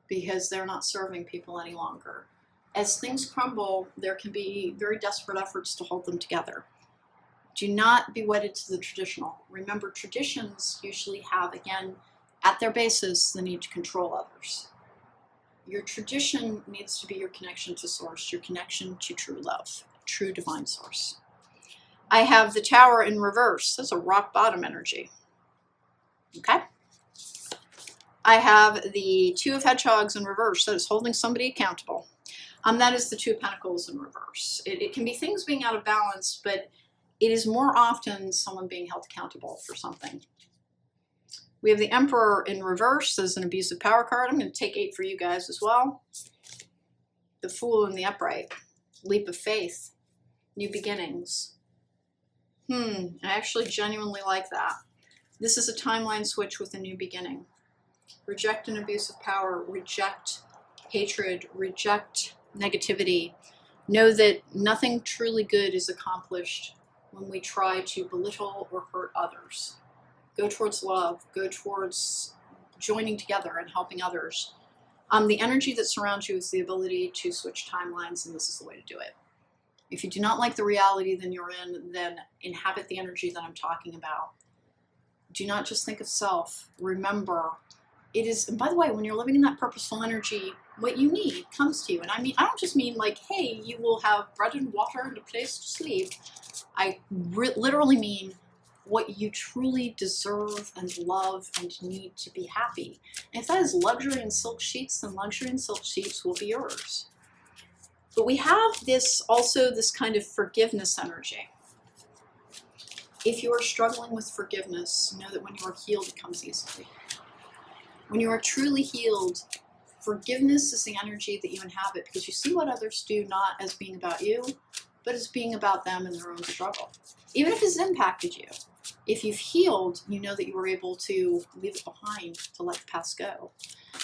because they're not serving people any longer. As things crumble, there can be very desperate efforts to hold them together. Do not be wedded to the traditional. Remember, traditions usually have, again, at their basis, the need to control others. Your tradition needs to be your connection to source, your connection to true love, true divine source. I have the Tower in reverse. That's a rock bottom energy. Okay? I have the Two of Hedgehogs in reverse. That is holding somebody accountable. That is the Two of Pentacles in reverse. It can be things being out of balance, but it is more often someone being held accountable for something. We have the Emperor in reverse as an abusive power card. I'm going to take 8 for you guys as well. The Fool in the upright. Leap of faith. New beginnings. I actually genuinely like that. This is a timeline switch with a new beginning. Reject an abusive power. Reject hatred. Reject negativity. Know that nothing truly good is accomplished when we try to belittle or hurt others. Go towards love. Go towards joining together and helping others. The energy that surrounds you is the ability to switch timelines, and this is the way to do it. If you do not like the reality then you're in, then inhabit the energy that I'm talking about. Do not just think of self. Remember, it is, and by the way, when you're living in that purposeful energy, what you need comes to you. And I don't just mean like, hey, you will have bread and water and a place to sleep. I literally mean what you truly deserve and love and need to be happy. And if that is luxury and silk sheets, then luxury and silk sheets will be yours. But we have this kind of forgiveness energy. If you are struggling with forgiveness, know that when you are healed, it comes easily. When you are truly healed, forgiveness is the energy that you inhabit, because you see what others do not as being about you, but as being about them and their own struggle. Even if it's impacted you, if you've healed, you know that you were able to leave it behind, to let the past go.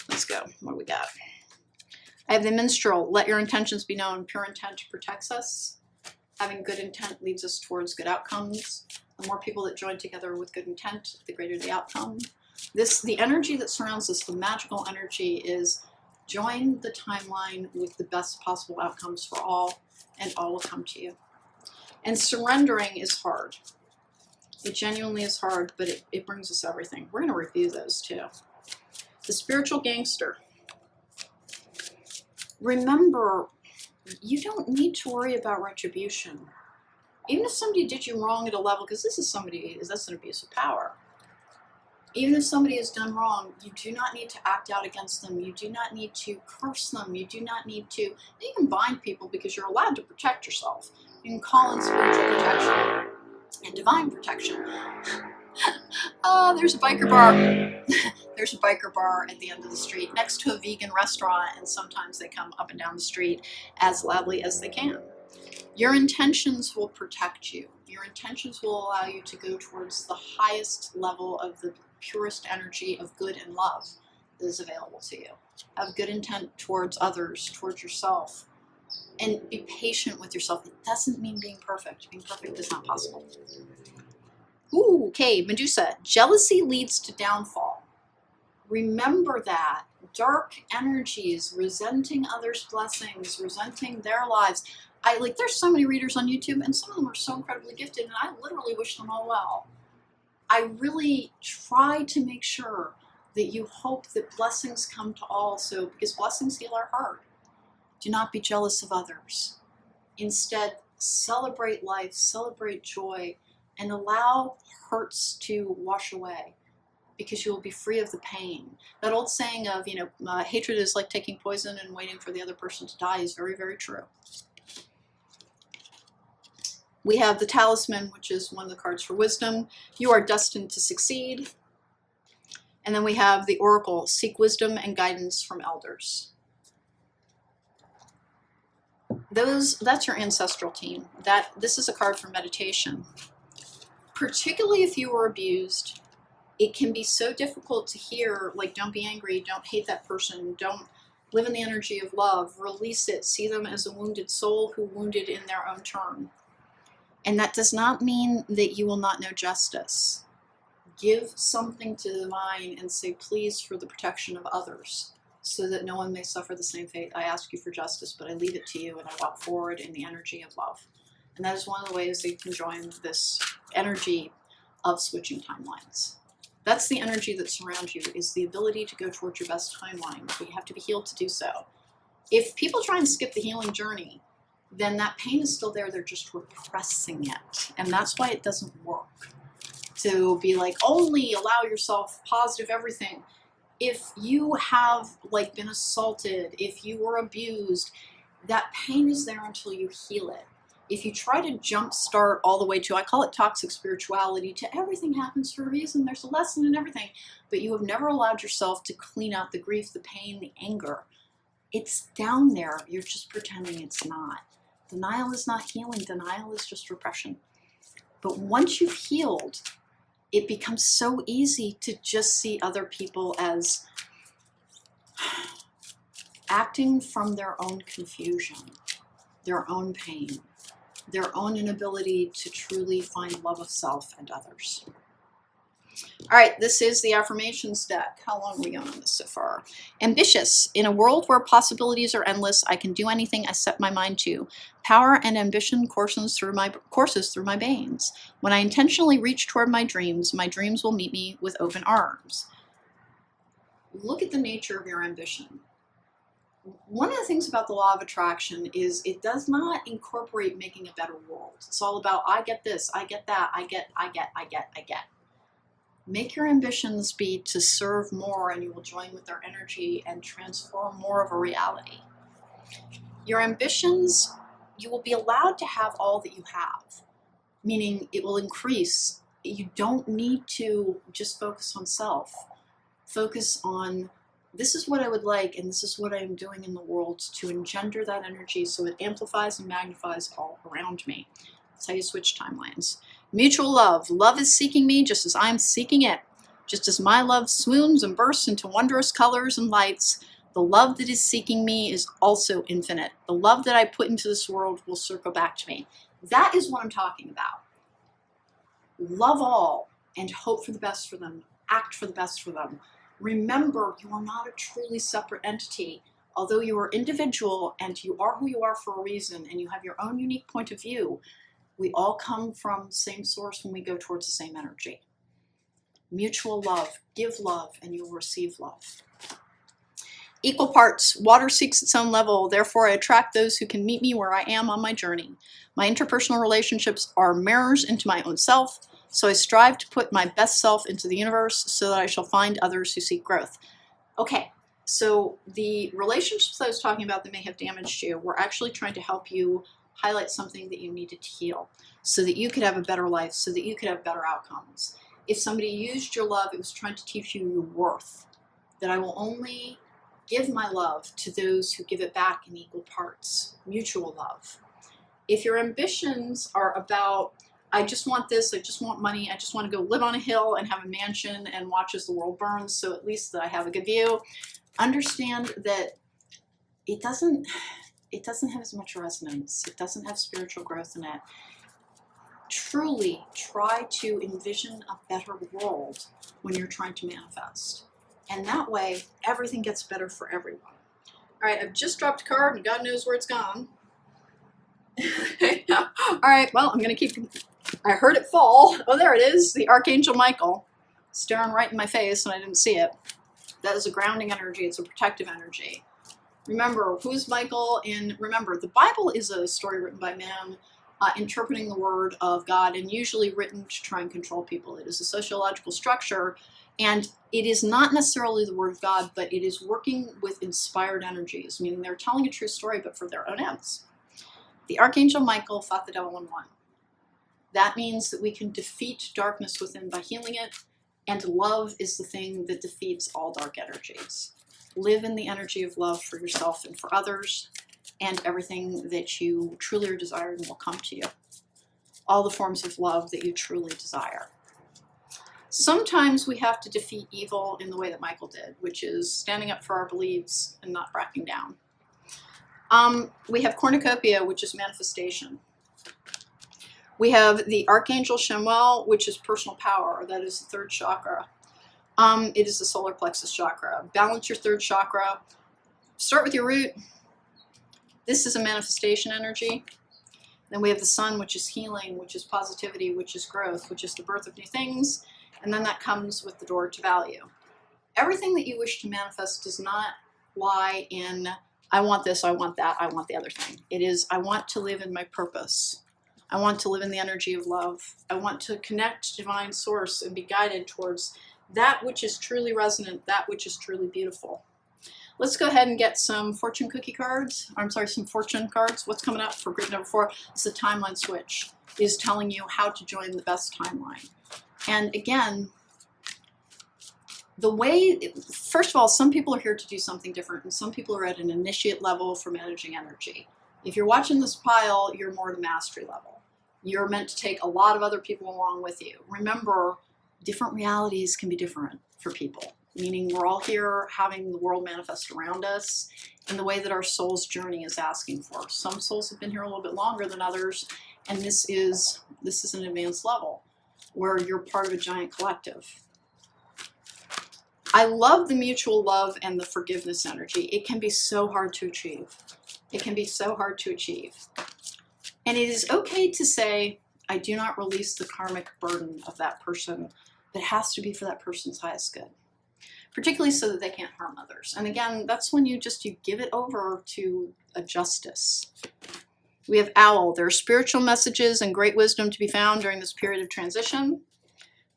Let's go. What do we got? I have the Minstrel. Let your intentions be known. Pure intent protects us. Having good intent leads us towards good outcomes. The more people that join together with good intent, the greater the outcome. The energy that surrounds us, the magical energy, is join the timeline with the best possible outcomes for all, and all will come to you. And surrendering is hard. It genuinely is hard, but it brings us everything. We're going to review those too. The Spiritual Gangster. Remember, you don't need to worry about retribution. Even if somebody did you wrong at a level, because this is that's an abuse of power. Even if somebody has done wrong, you do not need to act out against them. You do not need to curse them. You do not need to, you can bind people because you're allowed to protect yourself. You can call in spiritual protection and divine protection. There's a biker bar. There's a biker bar at the end of the street next to a vegan restaurant, and sometimes they come up and down the street as loudly as they can. Your intentions will protect you. Your intentions will allow you to go towards the highest level of the purest energy of good and love that is available to you. Have good intent towards others, towards yourself, and be patient with yourself. It doesn't mean being perfect. Being perfect is not possible. Ooh, okay, Medusa. Jealousy leads to downfall. Remember that. Dark energies, resenting others' blessings, resenting their lives. There's so many readers on YouTube, and some of them are so incredibly gifted, and I literally wish them all well. I really try to make sure that you hope that blessings come to all, because blessings heal our heart. Do not be jealous of others. Instead, celebrate life, celebrate joy, and allow hurts to wash away, because you will be free of the pain. That old saying of, hatred is like taking poison and waiting for the other person to die is very, very true. We have the Talisman, which is one of the cards for wisdom. You are destined to succeed. And then we have the Oracle, seek wisdom and guidance from elders. That's your ancestral team. This is a card for meditation. Particularly if you were abused, it can be so difficult to hear, don't be angry, don't hate that person, don't live in the energy of love, release it, see them as a wounded soul who wounded in their own turn. And that does not mean that you will not know justice. Give something to the divine and say, please, for the protection of others, so that no one may suffer the same fate. I ask you for justice, but I leave it to you, and I walk forward in the energy of love. And that is one of the ways that you can join this energy of switching timelines. That's the energy that surrounds you, is the ability to go towards your best timeline. But you have to be healed to do so. If people try and skip the healing journey, then that pain is still there. They're just repressing it. And that's why it doesn't work. To be only allow yourself positive everything. If you have been assaulted, if you were abused, that pain is there until you heal it. If you try to jumpstart all the way to, I call it toxic spirituality, to everything happens for a reason, there's a lesson in everything, but you have never allowed yourself to clean out the grief, the pain, the anger. It's down there. You're just pretending it's not. Denial is not healing. Denial is just repression. But once you've healed, it becomes so easy to just see other people as acting from their own confusion, their own pain, their own inability to truly find love of self and others. All right, this is the affirmations deck. How long are we going on this so far? Ambitious. In a world where possibilities are endless, I can do anything I set my mind to. Power and ambition courses through my veins. When I intentionally reach toward my dreams will meet me with open arms. Look at the nature of your ambition. One of the things about the law of attraction is it does not incorporate making a better world. It's all about, I get this, I get that, I get. Make your ambitions be to serve more, and you will join with their energy and transform more of a reality. Your ambitions, you will be allowed to have all that you have, meaning it will increase. You don't need to just focus on self. Focus on, this is what I would like, and this is what I am doing in the world to engender that energy so it amplifies and magnifies all around me. That's how you switch timelines. Mutual love. Love is seeking me just as I'm seeking it. Just as my love swoons and bursts into wondrous colors and lights, the love that is seeking me is also infinite. The love that I put into this world will circle back to me. That is what I'm talking about. Love all and hope for the best for them. Act for the best for them. Remember, you are not a truly separate entity. Although you are individual and you are who you are for a reason and you have your own unique point of view, we all come from the same source when we go towards the same energy. Mutual love. Give love and you will receive love. Equal parts. Water seeks its own level. Therefore, I attract those who can meet me where I am on my journey. My interpersonal relationships are mirrors into my own self. So I strive to put my best self into the universe so that I shall find others who seek growth. Okay, so the relationships I was talking about that may have damaged you, were actually trying to help you highlight something that you needed to heal so that you could have a better life, so that you could have better outcomes. If somebody used your love, it was trying to teach you your worth, that I will only give my love to those who give it back in equal parts, mutual love. If your ambitions are about, I just want this, I just want money, I just want to go live on a hill and have a mansion and watch as the world burns so at least that I have a good view, understand that it doesn't have as much resonance. It doesn't have spiritual growth in it. Truly try to envision a better world when you're trying to manifest. And that way, everything gets better for everyone. All right, I've just dropped a card and God knows where it's gone. All right, well, I'm going to keep, I heard it fall. Oh, there it is, the Archangel Michael, staring right in my face and I didn't see it. That is a grounding energy. It's a protective energy. Remember, who's Michael? And remember, the Bible is a story written by man, interpreting the word of God, and usually written to try and control people. It is a sociological structure, and it is not necessarily the word of God, but it is working with inspired energies, meaning they're telling a true story, but for their own ends. The Archangel Michael fought the devil and won. That means that we can defeat darkness within by healing it, and love is the thing that defeats all dark energies. Live in the energy of love for yourself and for others, and everything that you truly are desiring will come to you. All the forms of love that you truly desire. Sometimes we have to defeat evil in the way that Michael did, which is standing up for our beliefs and not backing down. We have cornucopia, which is manifestation. We have the Archangel Shemuel, which is personal power. That is the third chakra. It is the solar plexus chakra. Balance your third chakra. Start with your root. This is a manifestation energy. Then we have the sun, which is healing, which is positivity, which is growth, which is the birth of new things. And then that comes with the door to value. Everything that you wish to manifest does not lie in, I want this, I want that, I want the other thing. It is, I want to live in my purpose. I want to live in the energy of love. I want to connect to divine source and be guided towards that which is truly resonant, that which is truly beautiful. Let's go ahead and get some fortune cookie cards. I'm sorry, some fortune cards. What's coming up for group number 4? It's a timeline switch. It is telling you how to join the best timeline. And again, the way, first of all, some people are here to do something different, and some people are at an initiate level for managing energy. If you're watching this pile, you're more at a mastery level. You're meant to take a lot of other people along with you. Remember, different realities can be different for people, meaning we're all here having the world manifest around us in the way that our soul's journey is asking for. Some souls have been here a little bit longer than others, and this is an advanced level where you're part of a giant collective. I love the mutual love and the forgiveness energy. It can be so hard to achieve. It can be so hard to achieve. And it is okay to say, I do not release the karmic burden of that person, but it has to be for that person's highest good, particularly so that they can't harm others. And again, that's when you give it over to a justice. We have owl. There are spiritual messages and great wisdom to be found during this period of transition.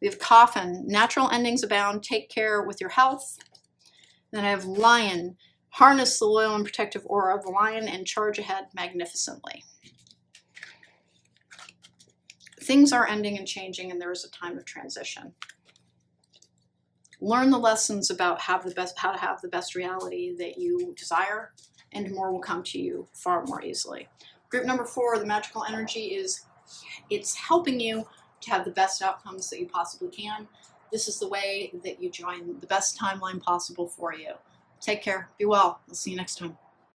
We have coffin. Natural endings abound. Take care with your health. Then I have lion. Harness the loyal and protective aura of the lion and charge ahead magnificently. Things are ending and changing, and there is a time of transition. Learn the lessons about how to have the best reality that you desire, and more will come to you far more easily. Group number 4, the magical energy it's helping you to have the best outcomes that you possibly can. This is the way that you join the best timeline possible for you. Take care. Be well. We'll see you next time.